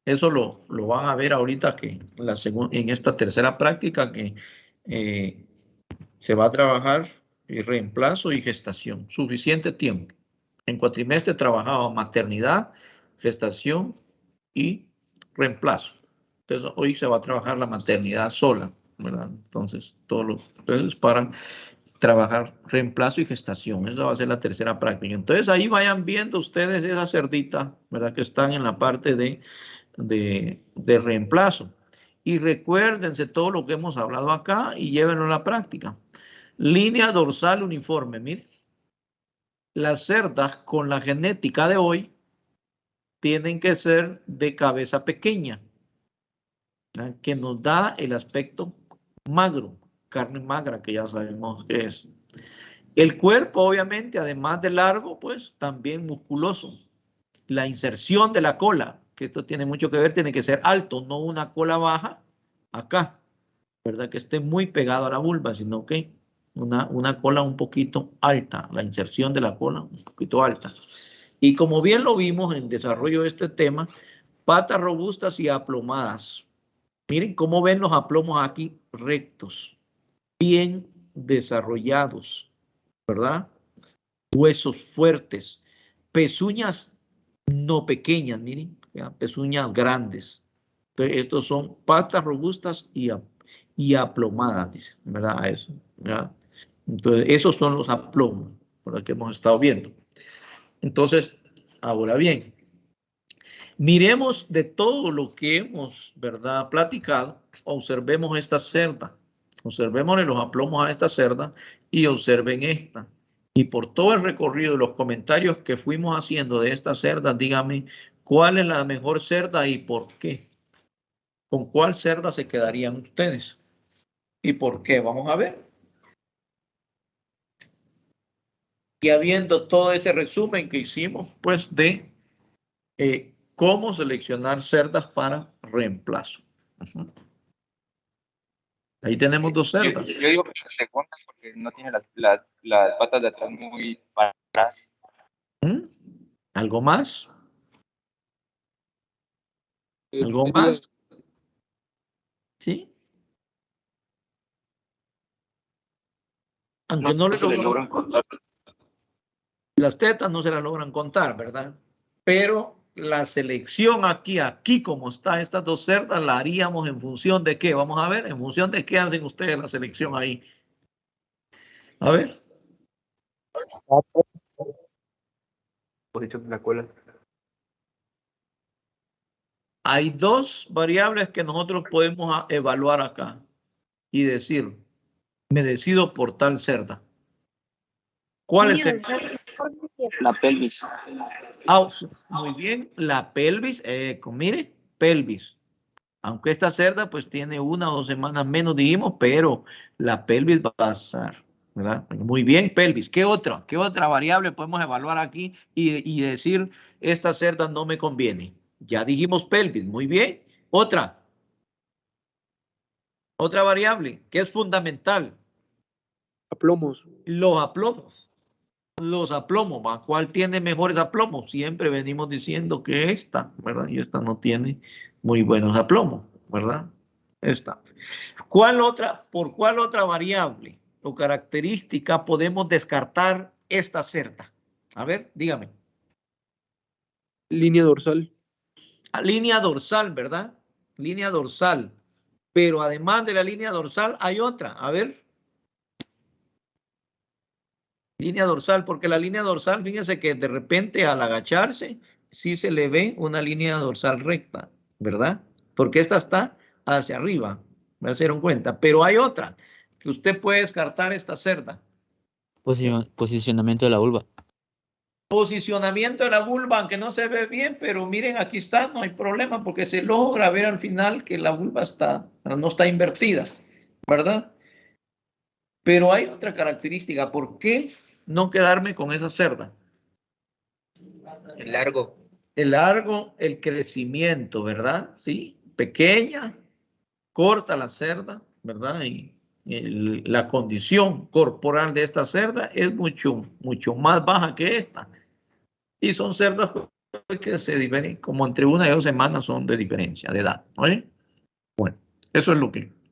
Eso lo van a ver ahorita que en esta tercera práctica que se va a trabajar reemplazo y gestación. Suficiente tiempo. En cuatrimestre trabajaba maternidad, gestación y reemplazo. Entonces hoy se va a trabajar la maternidad sola, ¿verdad? Entonces, entonces para trabajar reemplazo y gestación. Esa va a ser la tercera práctica. Entonces ahí vayan viendo ustedes esas cerditas, ¿verdad?, que están en la parte de reemplazo. Y recuérdense todo lo que hemos hablado acá y llévenlo a la práctica. Línea dorsal uniforme, miren. Las cerdas con la genética de hoy tienen que ser de cabeza pequeña, ¿verdad?, que nos da el aspecto magro, carne magra, que ya sabemos qué es. El cuerpo, obviamente, además de largo, pues también musculoso. La inserción de la cola, que esto tiene mucho que ver, tiene que ser alto, no una cola baja acá, ¿verdad? Que esté muy pegado a la vulva, sino que una cola un poquito alta, la inserción de la cola un poquito alta. Y como bien lo vimos en desarrollo de este tema, patas robustas y aplomadas. Miren cómo ven los aplomos aquí rectos, bien desarrollados, ¿verdad? Huesos fuertes, pezuñas no pequeñas, miren, ¿ya? Pezuñas grandes. Entonces, estos son patas robustas y aplomadas, dice, ¿verdad? Eso, ¿ya? Entonces, esos son los aplomos, por lo que hemos estado viendo. Entonces, ahora bien, miremos de todo lo que hemos, ¿verdad?, platicado, observemos esta cerda, observémosle los aplomos a esta cerda y observen esta. Y por todo el recorrido y los comentarios que fuimos haciendo de esta cerda, díganme cuál es la mejor cerda y por qué. ¿Con cuál cerda se quedarían ustedes? ¿Y por qué? Vamos a ver. Y habiendo todo ese resumen que hicimos, pues, de cómo seleccionar cerdas para reemplazo. Ahí tenemos dos cerdas. Yo digo que la segunda porque no tiene las patas de atrás muy para atrás. ¿Algo más? ¿Algo más? ¿Sí? Aunque no le se le logran contar. las tetas no se las logran contar, ¿verdad? Pero la selección aquí como está estas dos cerdas, la haríamos en función de qué. Vamos a ver, en función de qué hacen ustedes la selección ahí. A ver. Posición de la cola. Hay dos variables que nosotros podemos evaluar acá y decir, me decido por tal cerda. ¿Cuál es el? La pelvis. Ah, muy bien, la pelvis, mire, pelvis. Aunque esta cerda pues tiene 1 o 2 semanas menos, dijimos, pero la pelvis va a estar, ¿verdad? Muy bien, pelvis. ¿Qué otra variable podemos evaluar aquí y decir, esta cerda no me conviene? Ya dijimos pelvis, muy bien. Otra variable que es fundamental. Aplomos. Los aplomos. Los aplomos, ¿va? ¿Cuál tiene mejores aplomos? Siempre venimos diciendo que esta, ¿verdad? Y esta no tiene muy buenos aplomos, ¿verdad? Esta. ¿Por cuál otra variable o característica podemos descartar esta cerda? A ver, dígame. Línea dorsal. Línea dorsal, ¿verdad? Línea dorsal. Pero además de la línea dorsal hay otra. A ver. Línea dorsal, porque la línea dorsal, fíjense que de repente al agacharse, sí se le ve una línea dorsal recta, ¿verdad? Porque esta está hacia arriba, me dieron cuenta. Pero hay otra, que usted puede descartar esta cerda. Posicionamiento de la vulva. Posicionamiento de la vulva, aunque no se ve bien, pero miren, aquí está, no hay problema, porque se logra ver al final que la vulva no está invertida, ¿verdad? Pero hay otra característica, ¿por qué no quedarme con esa cerda? El largo. El largo, el crecimiento, ¿verdad? Sí, pequeña, corta la cerda, ¿verdad? Y la condición corporal de esta cerda es mucho más baja que esta. Y son cerdas que se diferencian, como entre 1 y 2 semanas son de diferencia de edad, ¿oye? Bueno, eso es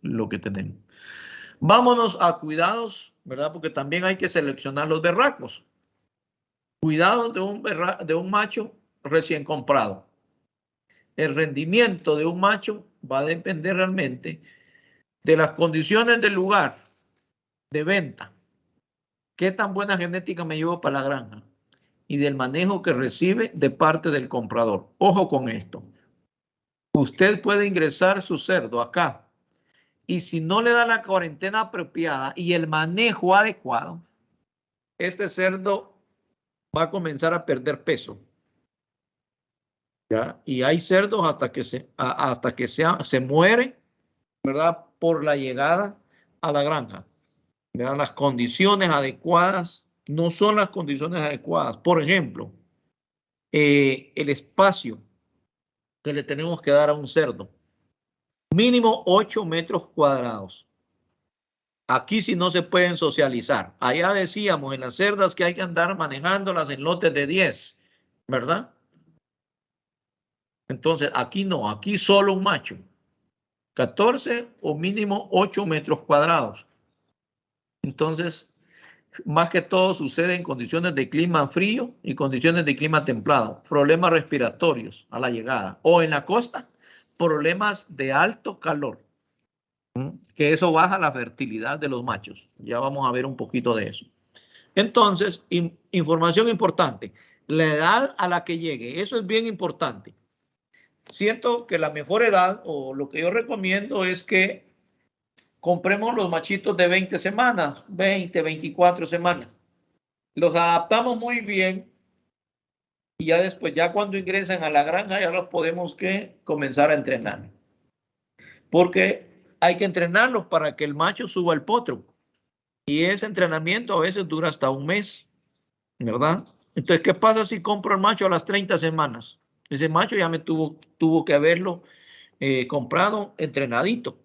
lo que tenemos. Vámonos a cuidados, ¿verdad? Porque también hay que seleccionar los berracos. Cuidados de un macho recién comprado. El rendimiento de un macho va a depender realmente de las condiciones del lugar de venta. ¿Qué tan buena genética me llevo para la granja? Y del manejo que recibe de parte del comprador. Ojo con esto. Usted puede ingresar su cerdo acá y si no le da la cuarentena apropiada y el manejo adecuado, este cerdo va a comenzar a perder peso. ¿Ya? Y hay cerdos hasta que se mueren, ¿verdad? Por la llegada a la granja. ¿Verdad? Las condiciones adecuadas no son las condiciones adecuadas. Por ejemplo, el espacio que le tenemos que dar a un cerdo. Mínimo 8 metros cuadrados. Aquí sí no se pueden socializar. Allá decíamos en las cerdas que hay que andar manejándolas en lotes de 10, ¿verdad? Entonces aquí no, aquí solo un macho. 14 o mínimo 8 metros cuadrados. Entonces, más que todo sucede en condiciones de clima frío y condiciones de clima templado. Problemas respiratorios a la llegada. O en la costa, problemas de alto calor. Que eso baja la fertilidad de los machos. Ya vamos a ver un poquito de eso. Entonces, información importante. La edad a la que llegue. Eso es bien importante. Siento que la mejor edad o lo que yo recomiendo es que compremos los machitos de 20 semanas, 20, 24 semanas. Los adaptamos muy bien y ya después, ya cuando ingresan a la granja, ya los podemos comenzar a entrenar. Porque hay que entrenarlos para que el macho suba al potro. Y ese entrenamiento a veces dura hasta un mes, ¿verdad? Entonces, ¿qué pasa si compro el macho a las 30 semanas? Ese macho ya me tuvo que haberlo comprado entrenadito.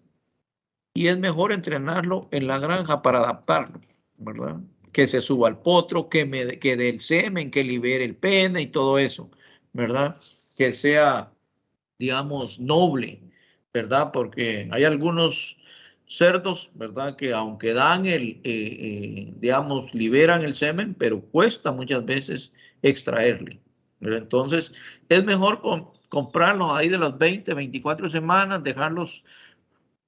Y es mejor entrenarlo en la granja para adaptarlo, ¿verdad? Que se suba al potro, que dé el semen, que libere el pene y todo eso, ¿verdad? Que sea, digamos, noble, ¿verdad? Porque hay algunos cerdos, ¿verdad? Que aunque dan digamos, liberan el semen, pero cuesta muchas veces extraerle. ¿Verdad? Entonces, es mejor comprarlos ahí de las 20, 24 semanas, dejarlos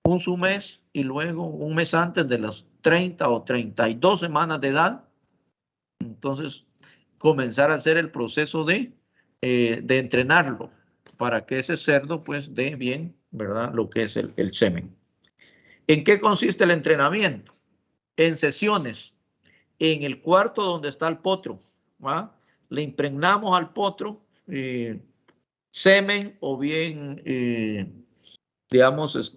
un mes y luego un mes antes de las 30 o 32 semanas de edad. Entonces, comenzar a hacer el proceso de entrenarlo para que ese cerdo pues dé bien, ¿verdad? Lo que es el semen. ¿En qué consiste el entrenamiento? En sesiones. En el cuarto donde está el potro, ¿va? Le impregnamos al potro semen o bien, digamos,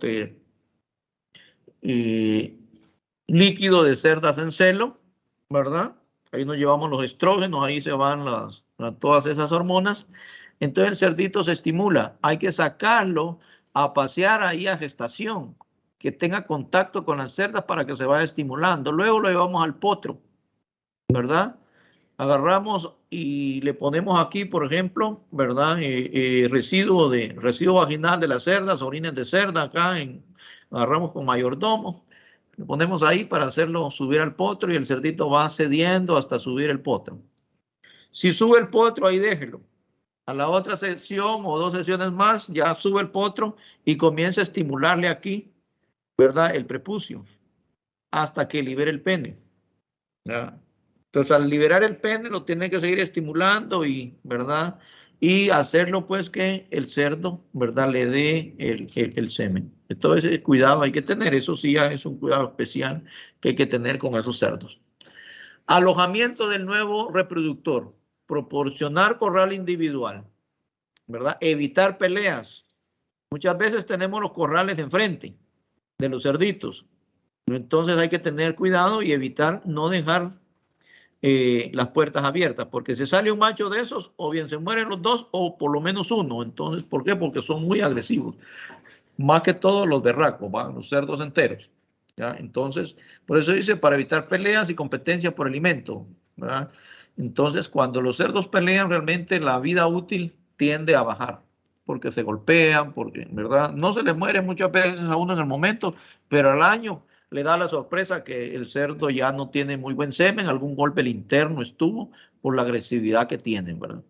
líquido de cerdas en celo, ¿verdad? Ahí nos llevamos los estrógenos, ahí se van todas esas hormonas. Entonces el cerdito se estimula. Hay que sacarlo a pasear ahí a gestación, que tenga contacto con las cerdas para que se vaya estimulando. Luego lo llevamos al potro, ¿verdad? Agarramos y le ponemos aquí, por ejemplo, ¿verdad? Residuo vaginal de las cerdas, orines de cerda acá, agarramos con mayordomo. Lo ponemos ahí para hacerlo subir al potro y el cerdito va cediendo hasta subir el potro. Si sube el potro, ahí déjelo. A la otra sesión o 2 sesiones más, ya sube el potro y comienza a estimularle aquí, ¿verdad? El prepucio, hasta que libere el pene. ¿Ya? Entonces, al liberar el pene, lo tiene que seguir estimulando y, ¿verdad? Y hacerlo, pues, que el cerdo, ¿verdad? Le dé el semen. Entonces, ese cuidado hay que tener. Eso sí ya es un cuidado especial que hay que tener con esos cerdos. Alojamiento del nuevo reproductor. Proporcionar corral individual, ¿verdad? Evitar peleas. Muchas veces tenemos los corrales enfrente de los cerditos. Entonces, hay que tener cuidado y evitar no dejar las puertas abiertas, porque si sale un macho de esos, o bien se mueren los dos, o por lo menos uno. Entonces, ¿por qué? Porque son muy agresivos. Más que todos los berracos, ¿va? Los cerdos enteros. ¿Ya? Entonces, por eso dice, para evitar peleas y competencia por alimento, ¿verdad? Entonces, cuando los cerdos pelean, realmente la vida útil tiende a bajar, porque se golpean, porque, ¿verdad? No se les muere muchas veces a uno en el momento, pero al año le da la sorpresa que el cerdo ya no tiene muy buen semen, algún golpe interno estuvo por la agresividad que tienen, ¿verdad?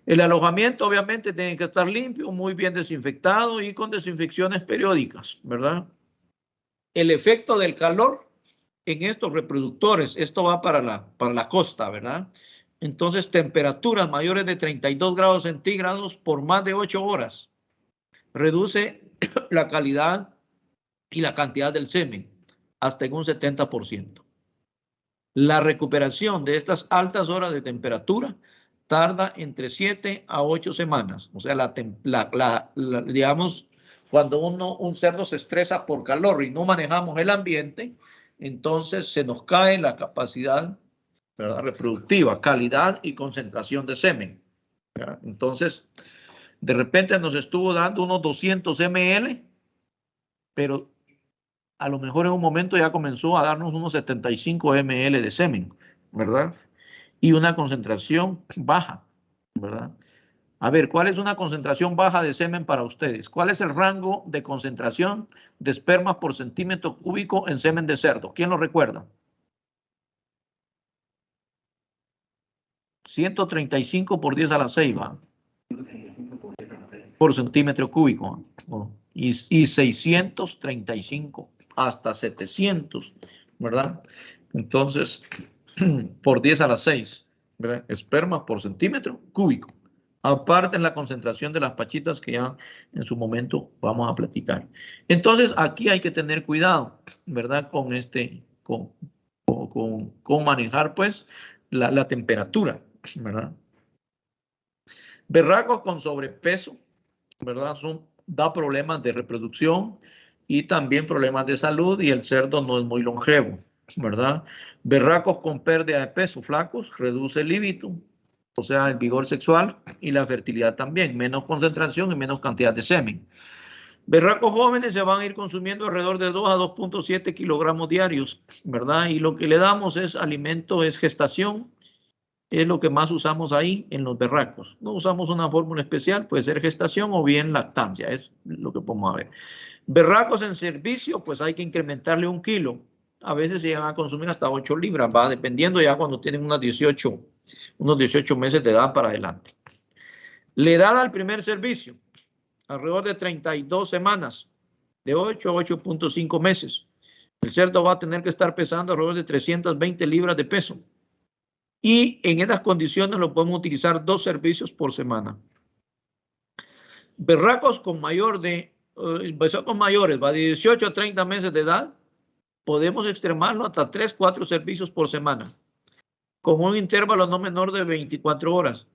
El alojamiento obviamente tiene que estar limpio, muy bien desinfectado y con desinfecciones periódicas, ¿verdad? El efecto del calor en estos reproductores, esto va para la costa, ¿verdad? Entonces, temperaturas mayores de 32 grados centígrados por más de 8 horas reduce la calidad y la cantidad del semen hasta en un 70%. La recuperación de estas altas horas de temperatura tarda entre 7 a 8 semanas. O sea, digamos, Cuando un cerdo se estresa por calor y no manejamos el ambiente, entonces se nos cae la capacidad, ¿verdad?, reproductiva, calidad y concentración de semen, ¿verdad? Entonces, de repente nos estuvo dando unos 200 ml, pero a lo mejor en un momento ya comenzó a darnos unos 75 ml de semen, ¿verdad? Y una concentración baja, ¿verdad? A ver, ¿cuál es una concentración baja de semen para ustedes? ¿Cuál es el rango de concentración de espermas por centímetro cúbico en semen de cerdo? ¿Quién lo recuerda? 135 por 10 a la 6, ¿va? Por centímetro cúbico. Y 635 hasta 700, ¿verdad? Entonces, por 10 a la 6, ¿verdad? Espermas por centímetro cúbico. Aparte en la concentración de las pachitas que ya en su momento vamos a platicar. Entonces, aquí hay que tener cuidado, ¿verdad? Con manejar, pues, la temperatura, ¿verdad? Berracos con sobrepeso, ¿verdad? Da problemas de reproducción y también problemas de salud, y el cerdo no es muy longevo, ¿verdad? Berracos con pérdida de peso, flacos, reduce el líbido, o sea, el vigor sexual, y la fertilidad también, menos concentración y menos cantidad de semen. Berracos jóvenes se van a ir consumiendo alrededor de 2 a 2.7 kilogramos diarios, ¿verdad? Y lo que le damos es alimento, es gestación, es lo que más usamos ahí en los berracos. No usamos una fórmula especial, puede ser gestación o bien lactancia, es lo que podemos ver. Berracos en servicio, pues hay que incrementarle 1 kilo. A veces se llegan a consumir hasta 8 libras, va dependiendo ya cuando tienen unos 18 meses de edad para adelante. La edad al primer servicio, alrededor de 32 semanas, de 8 a 8.5 meses. El cerdo va a tener que estar pesando alrededor de 320 libras de peso. Y en estas condiciones lo podemos utilizar 2 servicios por semana. Berracos con mayores, va de 18 a 30 meses de edad, podemos extremarlo hasta 3, 4 servicios por semana, con un intervalo no menor de 24 horas.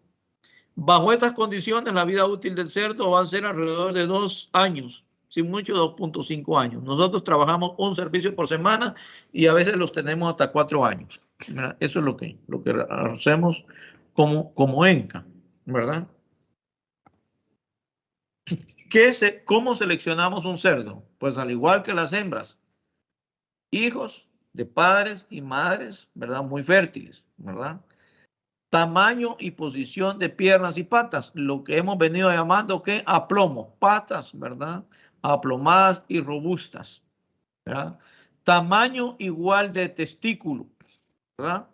Bajo estas condiciones, la vida útil del cerdo va a ser alrededor de 2 años, sin mucho 2.5 años. Nosotros trabajamos 1 servicio por semana y a veces los tenemos hasta 4 años. ¿Verdad? Eso es lo que hacemos como ENCA, ¿verdad? ¿Cómo seleccionamos un cerdo? Pues al igual que las hembras, hijos de padres y madres, ¿verdad? Muy fértiles, ¿verdad? Tamaño y posición de piernas y patas, lo que hemos venido llamando que aplomo, patas, ¿verdad? Aplomadas y robustas, ¿verdad? Tamaño igual de testículo, ¿verdad?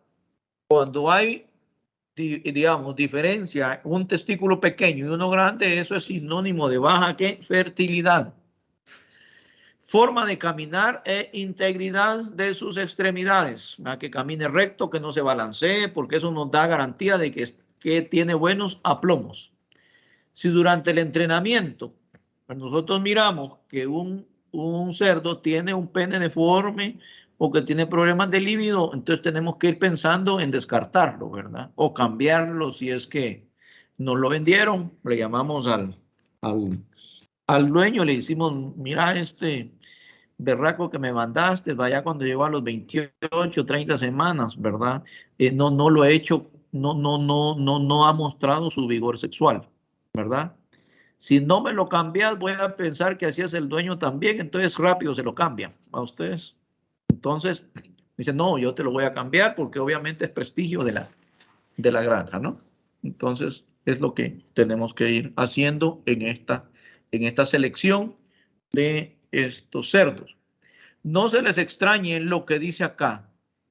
Cuando hay, digamos, diferencia, un testículo pequeño y uno grande, eso es sinónimo de baja ¿qué? Fertilidad. Forma de caminar e integridad de sus extremidades, ¿verdad? Que camine recto, que no se balancee, porque eso nos da garantía de que tiene buenos aplomos. Si durante el entrenamiento pues nosotros miramos que un cerdo tiene un pene deforme o que tiene problemas de líbido, entonces tenemos que ir pensando en descartarlo, ¿verdad? O cambiarlo si es que nos lo vendieron, le llamamos al dueño, le decimos, mira, berraco que me mandaste, vaya cuando llegó a los 28, 30 semanas, ¿verdad? No lo he hecho, no ha mostrado su vigor sexual, ¿verdad? Si no me lo cambias, voy a pensar que así es el dueño también, entonces rápido se lo cambia a ustedes. Entonces, dice, no, yo te lo voy a cambiar porque obviamente es prestigio de la granja, ¿no? Entonces, es lo que tenemos que ir haciendo en esta selección de estos cerdos. No se les extrañe lo que dice acá.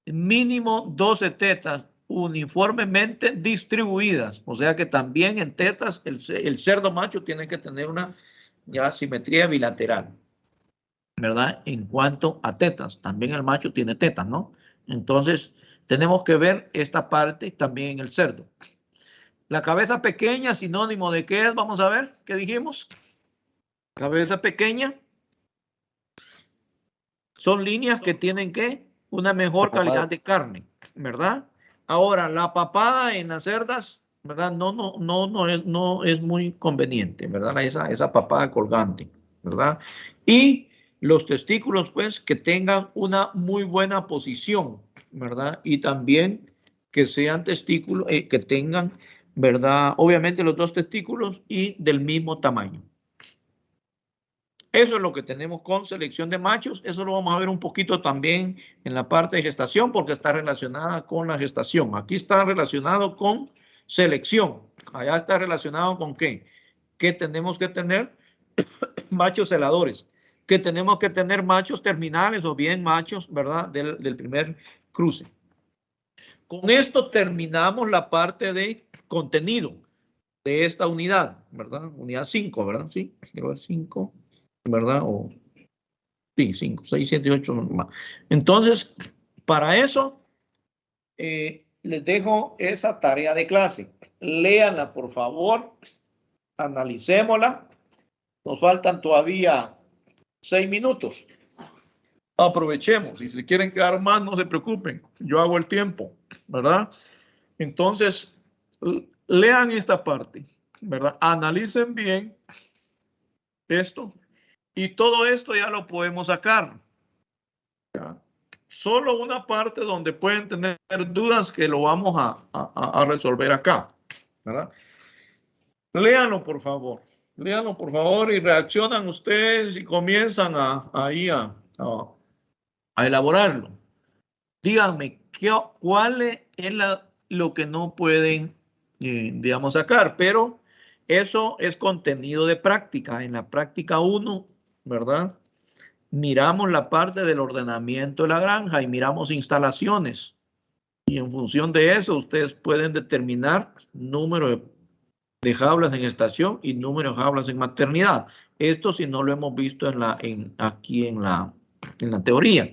Mínimo 12 tetas uniformemente distribuidas. O sea que también en tetas el cerdo macho tiene que tener una ya simetría bilateral, ¿verdad? En cuanto a tetas, también el macho tiene tetas, ¿no? Entonces, tenemos que ver esta parte también en el cerdo. La cabeza pequeña, sinónimo de qué es, vamos a ver, ¿qué dijimos? Cabeza pequeña. Son líneas que tienen ¿qué? Una mejor calidad de carne, ¿verdad? Ahora, la papada en las cerdas, ¿verdad? No es muy conveniente, ¿verdad? Esa papada colgante, ¿verdad? Y los testículos, pues, que tengan una muy buena posición, ¿verdad? Y también que sean testículos, que tengan, ¿verdad? Obviamente los dos testículos y del mismo tamaño. Eso es lo que tenemos con selección de machos. Eso lo vamos a ver un poquito también en la parte de gestación porque está relacionada con la gestación. Aquí está relacionado con selección. Allá está relacionado con qué. Que tenemos que tener machos celadores. Que tenemos que tener machos terminales o bien machos, ¿verdad? Del primer cruce. Con esto terminamos la parte de contenido de esta unidad, ¿verdad? Unidad 5, ¿verdad? Sí, creo que es 5. ¿Verdad? O sí, 5, 6, 7, 8 más. Entonces, para eso, les dejo esa tarea de clase. Léanla, por favor. Analicémosla. Nos faltan todavía 6 minutos. Aprovechemos. Si se quieren quedar más, no se preocupen. Yo hago el tiempo, ¿verdad? Entonces, lean esta parte, ¿verdad? Analicen bien esto. Y todo esto ya lo podemos sacar. ¿Ya? Solo una parte donde pueden tener dudas que lo vamos a resolver acá. ¿Verdad? Léanlo, por favor. Léanlo, por favor, y reaccionan ustedes y comienzan ahí a elaborarlo. Díganme, ¿cuál es lo que no pueden, digamos, sacar? Pero eso es contenido de práctica. En la práctica 1, ¿verdad? Miramos la parte del ordenamiento de la granja y miramos instalaciones. Y en función de eso, ustedes pueden determinar número de jaulas en estación y número de jaulas en maternidad. Esto si no lo hemos visto aquí en la teoría.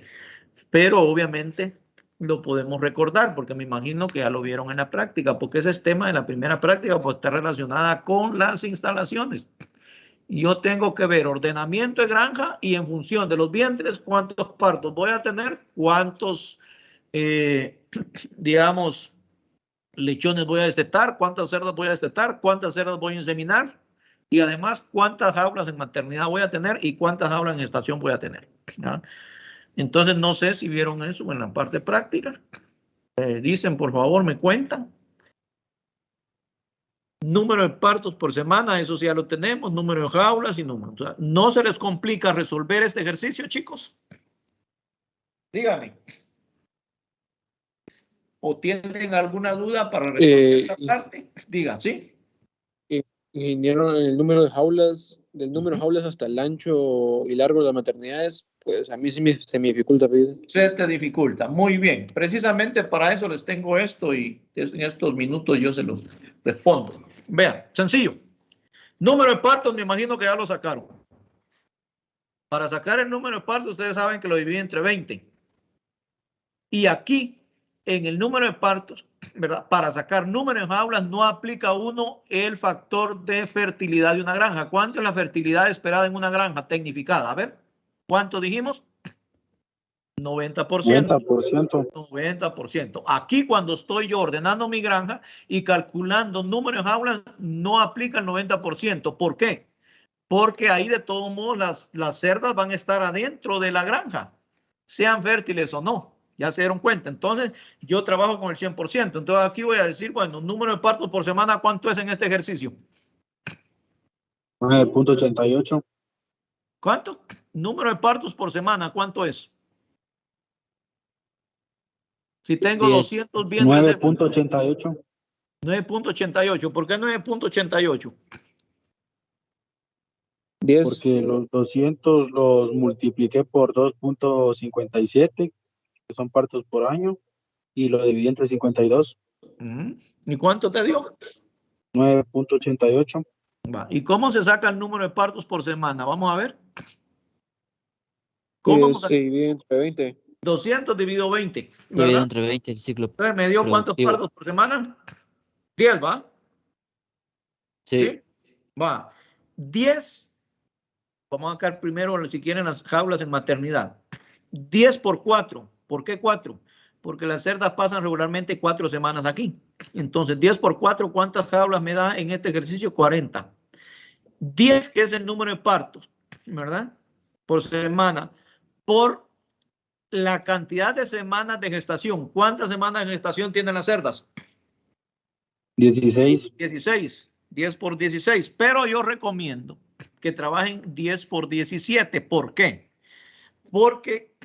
Pero obviamente lo podemos recordar porque me imagino que ya lo vieron en la práctica, porque ese tema de la primera práctica pues está relacionada con las instalaciones. Yo tengo que ver ordenamiento de granja y en función de los vientres, cuántos partos voy a tener, cuántos, digamos, lechones voy a destetar, cuántas cerdas voy a destetar, cuántas cerdas voy a inseminar y además cuántas jaulas en maternidad voy a tener y cuántas jaulas en estación voy a tener. ¿Ya? Entonces, no sé si vieron eso en la parte práctica. Dicen, por favor, me cuentan. Número de partos por semana, eso sí ya lo tenemos, número de jaulas y número. O sea, ¿no se les complica resolver este ejercicio, chicos? Díganme. ¿O tienen alguna duda para resolver esta parte? Digan, ¿sí? Ingeniero, el número de jaulas, del número de jaulas hasta el ancho y largo de las maternidades, pues a mí se me dificulta pedir. Se te dificulta, muy bien. Precisamente para eso les tengo esto y en estos minutos yo se los respondo. Vean, sencillo. Número de partos, me imagino que ya lo sacaron. Para sacar el número de partos, ustedes saben que lo dividen entre 20. Y aquí, en el número de partos, ¿verdad? Para sacar número de jaulas, no aplica uno el factor de fertilidad de una granja. ¿Cuánto es la fertilidad esperada en una granja tecnificada? A ver, ¿cuánto dijimos? 90%. 90%. Aquí cuando estoy yo ordenando mi granja y calculando número de jaulas, no aplica el 90%. ¿Por qué? Porque ahí de todos modos las cerdas van a estar adentro de la granja, sean fértiles o no. Ya se dieron cuenta. Entonces, yo trabajo con el 100%. Entonces, aquí voy a decir, bueno, número de partos por semana, ¿cuánto es en este ejercicio? 9.88. ¿Cuánto? Número de partos por semana, ¿cuánto es? Si tengo 200 vientres. 9.88. 9.88. ¿Por qué 9.88? 10. Porque los 200 los multipliqué por 2.57, que son partos por año, y lo dividí entre 52. ¿Y cuánto te dio? 9.88. ¿Y cómo se saca el número de partos por semana? Vamos a ver. ¿Cómo se divide entre 20. 200 dividido 20. Dividido entre 20 el ciclo. Entonces, ¿me dio cuántos partos por semana? 10, ¿va? Sí. Va. 10. Vamos a sacar primero, si quieren, las jaulas en maternidad. 10 por 4. ¿Por qué 4? Porque las cerdas pasan regularmente 4 semanas aquí. Entonces, 10 por 4, ¿cuántas jaulas me da en este ejercicio? 40. 10, que es el número de partos. ¿verdad? Por semana, por la cantidad de semanas de gestación. ¿Cuántas semanas de gestación tienen las cerdas? 16. 16, 10 por 16, pero yo recomiendo que trabajen 10 por 17. ¿Por qué? Porque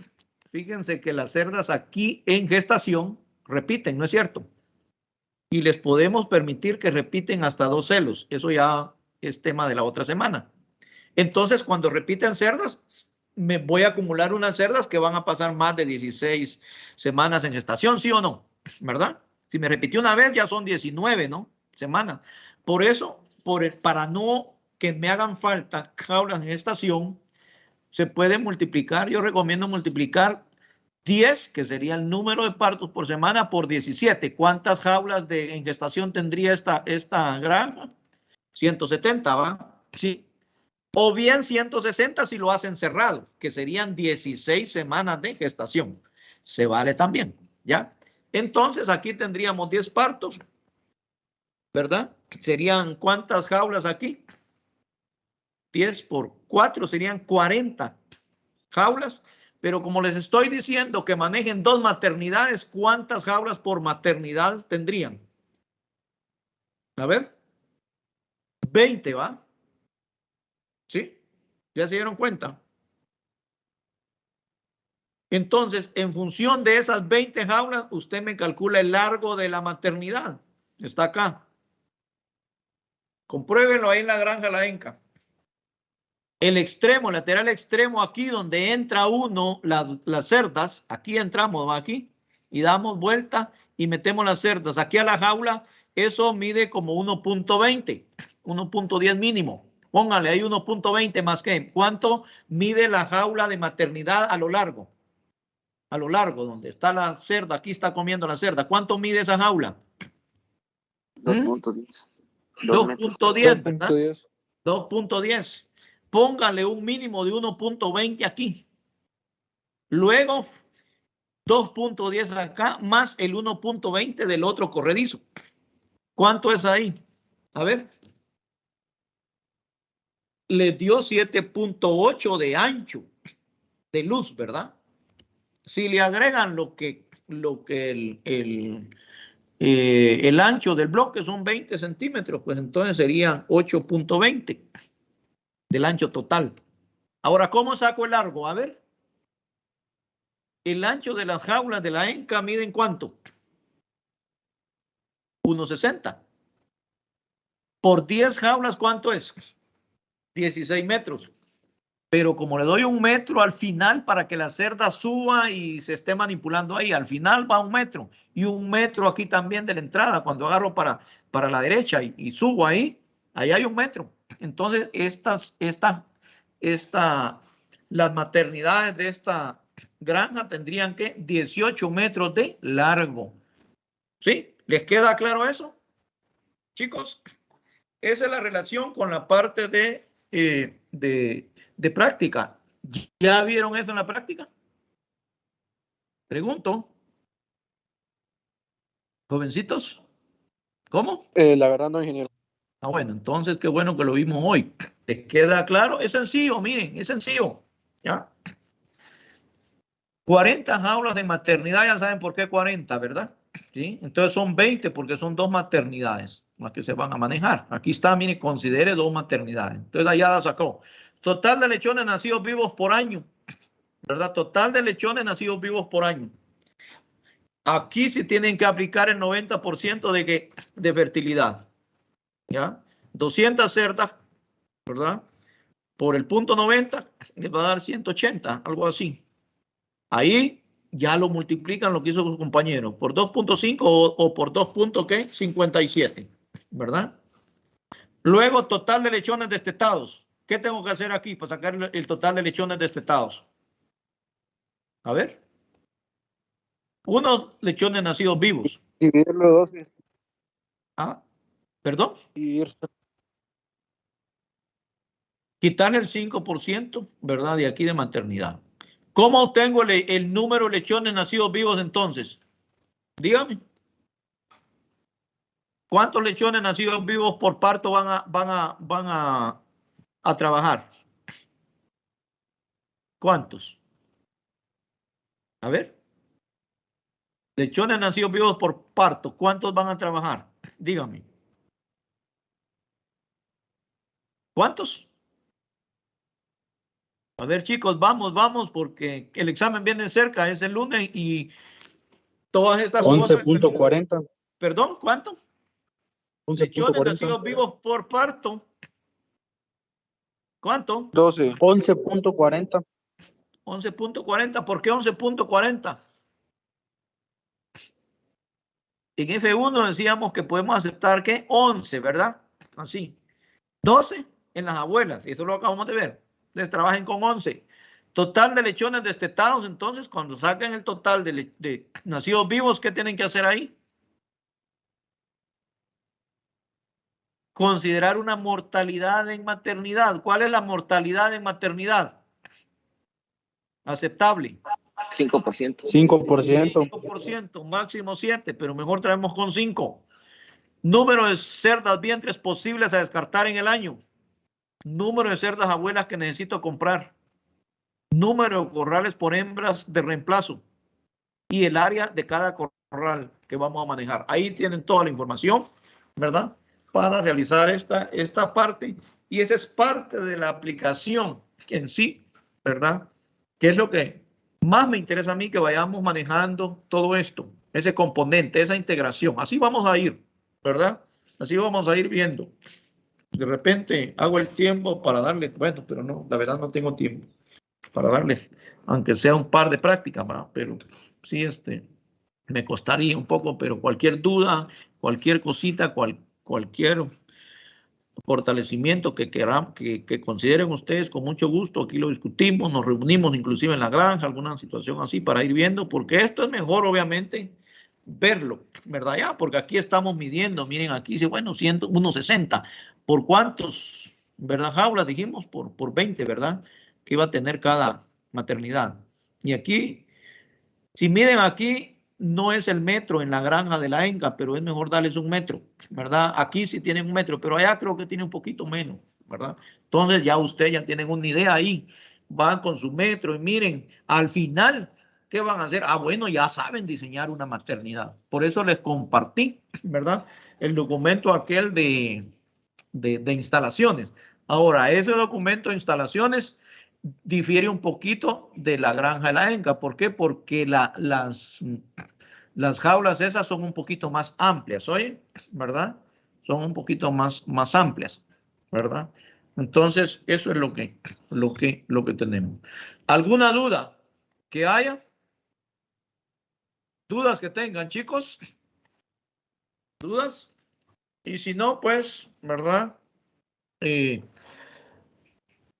fíjense que las cerdas aquí en gestación repiten, ¿no es cierto? Y les podemos permitir que repiten hasta 2 celos. Eso ya es tema de la otra semana. Entonces, cuando repiten cerdas, me voy a acumular unas cerdas que van a pasar más de 16 semanas en gestación, ¿sí o no? ¿Verdad? Si me repitió una vez, ya son 19, ¿no? Semanas. Por eso, para no que me hagan falta jaulas en gestación, se puede multiplicar. Yo recomiendo multiplicar 10, que sería el número de partos por semana, por 17. ¿Cuántas jaulas en gestación tendría esta granja? 170, ¿va? Sí. O bien 160 si lo hacen cerrado, que serían 16 semanas de gestación. Se vale también, ¿ya? Entonces aquí tendríamos 10 partos, ¿verdad? Serían ¿cuántas jaulas aquí? 10 por 4 serían 40 jaulas. Pero como les estoy diciendo que manejen 2 maternidades, ¿cuántas jaulas por maternidad tendrían? A ver. 20, ¿va? ¿Sí? ¿Ya se dieron cuenta? Entonces, en función de esas 20 jaulas, usted me calcula el largo de la maternidad. Está acá. Compruébenlo ahí en la granja La Enca. El extremo, lateral extremo, aquí donde entra uno, las cerdas, aquí entramos, ¿va? Aquí, y damos vuelta y metemos las cerdas. Aquí a la jaula, eso mide como 1.20, 1.10 mínimo. Póngale ahí 1.20 más que. ¿Cuánto mide la jaula de maternidad a lo largo? A lo largo, donde está la cerda, aquí está comiendo la cerda. ¿Cuánto mide esa jaula? 2.10. 2.10, ¿verdad? 2.10. 2.10. Póngale un mínimo de 1.20 aquí. Luego, 2.10 acá, más el 1.20 del otro corredizo. ¿Cuánto es ahí? A ver. Le dio 7.8 de ancho, de luz, ¿verdad? Si le agregan lo que el ancho del bloque son 20 centímetros, pues entonces serían 8.20 del ancho total. Ahora, ¿cómo saco el largo? A ver. El ancho de las jaulas de la Enca miden ¿cuánto? 1.60. Por 10 jaulas, ¿cuánto es? 16 metros. Pero como le doy 1 metro al final para que la cerda suba y se esté manipulando ahí, al final va 1 metro. Y 1 metro aquí también de la entrada, cuando agarro para la derecha y subo ahí hay 1 metro. Entonces, las maternidades de esta granja tendrían que 18 metros de largo. ¿Sí? ¿Les queda claro eso? Chicos, esa es la relación con la parte de práctica. ¿Ya vieron eso en la práctica? Pregunto. Jovencitos, ¿cómo? La verdad no, ingeniero. Ah, bueno, entonces qué bueno que lo vimos hoy. ¿Les queda claro? Es sencillo, miren, es sencillo. ¿Ya? 40 jaulas de maternidad, ya saben por qué 40, ¿verdad? ¿Sí? Entonces son 20 porque son 2 maternidades las que se van a manejar. Aquí está, mire, considere 2 maternidades. Entonces allá la sacó. Total de lechones nacidos vivos por año, ¿verdad? Total de lechones nacidos vivos por año. Aquí sí tienen que aplicar el 90% de fertilidad. ¿Ya? 200 cerdas, ¿verdad? Por el punto 90 les va a dar 180, algo así. Ahí ya lo multiplican lo que hizo su compañero por 2.5 o por 2.57, ¿verdad? Luego, total de lechones destetados. ¿Qué tengo que hacer aquí para sacar el total de lechones destetados? A ver. Unos lechones nacidos vivos. Dividirlo 12. Ah, ¿perdón? Dividir. Quitarle el 5%, ¿verdad? De aquí de maternidad. ¿Cómo obtengo el número de lechones nacidos vivos entonces? Dígame. ¿Cuántos lechones nacidos vivos por parto van a trabajar? ¿Cuántos? A ver. Lechones nacidos vivos por parto. ¿Cuántos van a trabajar? Dígame. ¿Cuántos? A ver, chicos, vamos, porque el examen viene cerca, es el lunes y todas estas cosas. 11.40. Perdón, ¿cuánto? Lechones 11.40. nacidos vivos por parto. ¿Cuánto? 12. 11.40. 11.40. ¿Por qué 11.40? En F1 decíamos que podemos aceptar que 11, ¿verdad? Así. 12 en las abuelas, y eso lo acabamos de ver. Les trabajen con 11. Total de lechones destetados, entonces, cuando saquen el total de nacidos vivos, ¿qué tienen que hacer ahí? Considerar una mortalidad en maternidad. ¿Cuál es la mortalidad en maternidad? Aceptable. 5%. 5%. 5%, máximo 7, pero mejor traemos con 5. Número de cerdas vientres posibles a descartar en el año. Número de cerdas abuelas que necesito comprar. Número de corrales por hembras de reemplazo. Y el área de cada corral que vamos a manejar. Ahí tienen toda la información, ¿verdad? Para realizar esta parte. Y esa es parte de la aplicación en sí, ¿verdad? ¿Qué es lo que más me interesa a mí? Que vayamos manejando todo esto, ese componente, esa integración. Así vamos a ir, ¿verdad? Así vamos a ir viendo. De repente hago el tiempo para darles, bueno, pero no, la verdad no tengo tiempo para darles, aunque sea un par de prácticas, ¿verdad? Pero sí, me costaría un poco, pero cualquier duda, cualquier cosita, cualquier fortalecimiento que quieran, que consideren ustedes, con mucho gusto, aquí lo discutimos, nos reunimos inclusive en la granja, alguna situación así para ir viendo, porque esto es mejor obviamente verlo, ¿verdad? Ya, porque aquí estamos midiendo, miren, aquí dice, bueno, 160, ¿por cuántos, verdad, jaulas? Dijimos, por 20, ¿verdad? Que iba a tener cada maternidad. Y aquí, si miden aquí, no es el metro en la granja de la ENCA, pero es mejor darles un metro, ¿verdad? Aquí sí tienen un metro, pero allá creo que tiene un poquito menos, ¿verdad? Entonces ya ustedes ya tienen una idea ahí, van con su metro y miren, al final, ¿qué van a hacer? Ah, bueno, ya saben diseñar una maternidad. Por eso les compartí, ¿verdad? El documento aquel de instalaciones. Ahora, ese documento de instalaciones difiere un poquito de la granja de la ENCA. ¿Por qué? Porque las jaulas esas son un poquito más amplias, ¿oye? ¿Verdad? Son un poquito más amplias, ¿verdad? Entonces, eso es lo que tenemos. ¿Alguna duda que haya? ¿Dudas que tengan, chicos? ¿Dudas? Y si no, pues, ¿verdad?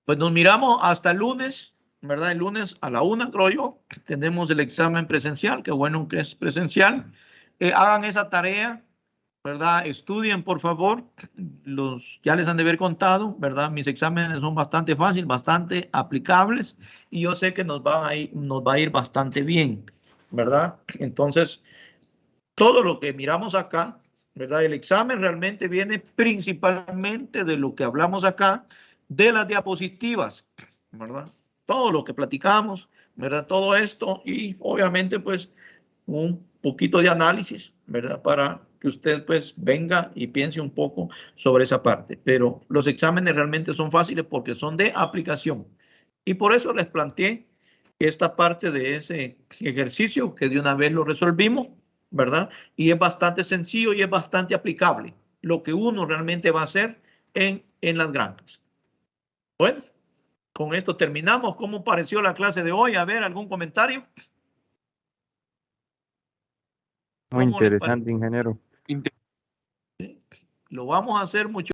Pues nos miramos hasta el lunes, ¿verdad? El lunes a la 1, creo yo, tenemos el examen presencial, qué bueno que es presencial. Hagan esa tarea, ¿verdad? Estudien, por favor. Ya les han de haber contado, ¿verdad? Mis exámenes son bastante fáciles, bastante aplicables y yo sé que nos va a ir bastante bien, ¿verdad? Entonces, todo lo que miramos acá, ¿verdad? El examen realmente viene principalmente de lo que hablamos acá, de las diapositivas, ¿verdad? Todo lo que platicamos, ¿verdad? Todo esto y obviamente pues un poquito de análisis, ¿verdad? Para que usted pues venga y piense un poco sobre esa parte. Pero los exámenes realmente son fáciles porque son de aplicación. Y por eso les planteé esta parte de ese ejercicio que de una vez lo resolvimos, ¿verdad? Y es bastante sencillo y es bastante aplicable lo que uno realmente va a hacer en las granjas. Bueno, con esto terminamos. ¿Cómo pareció la clase de hoy? A ver, ¿algún comentario? Muy interesante, ingeniero. Lo vamos a hacer mucho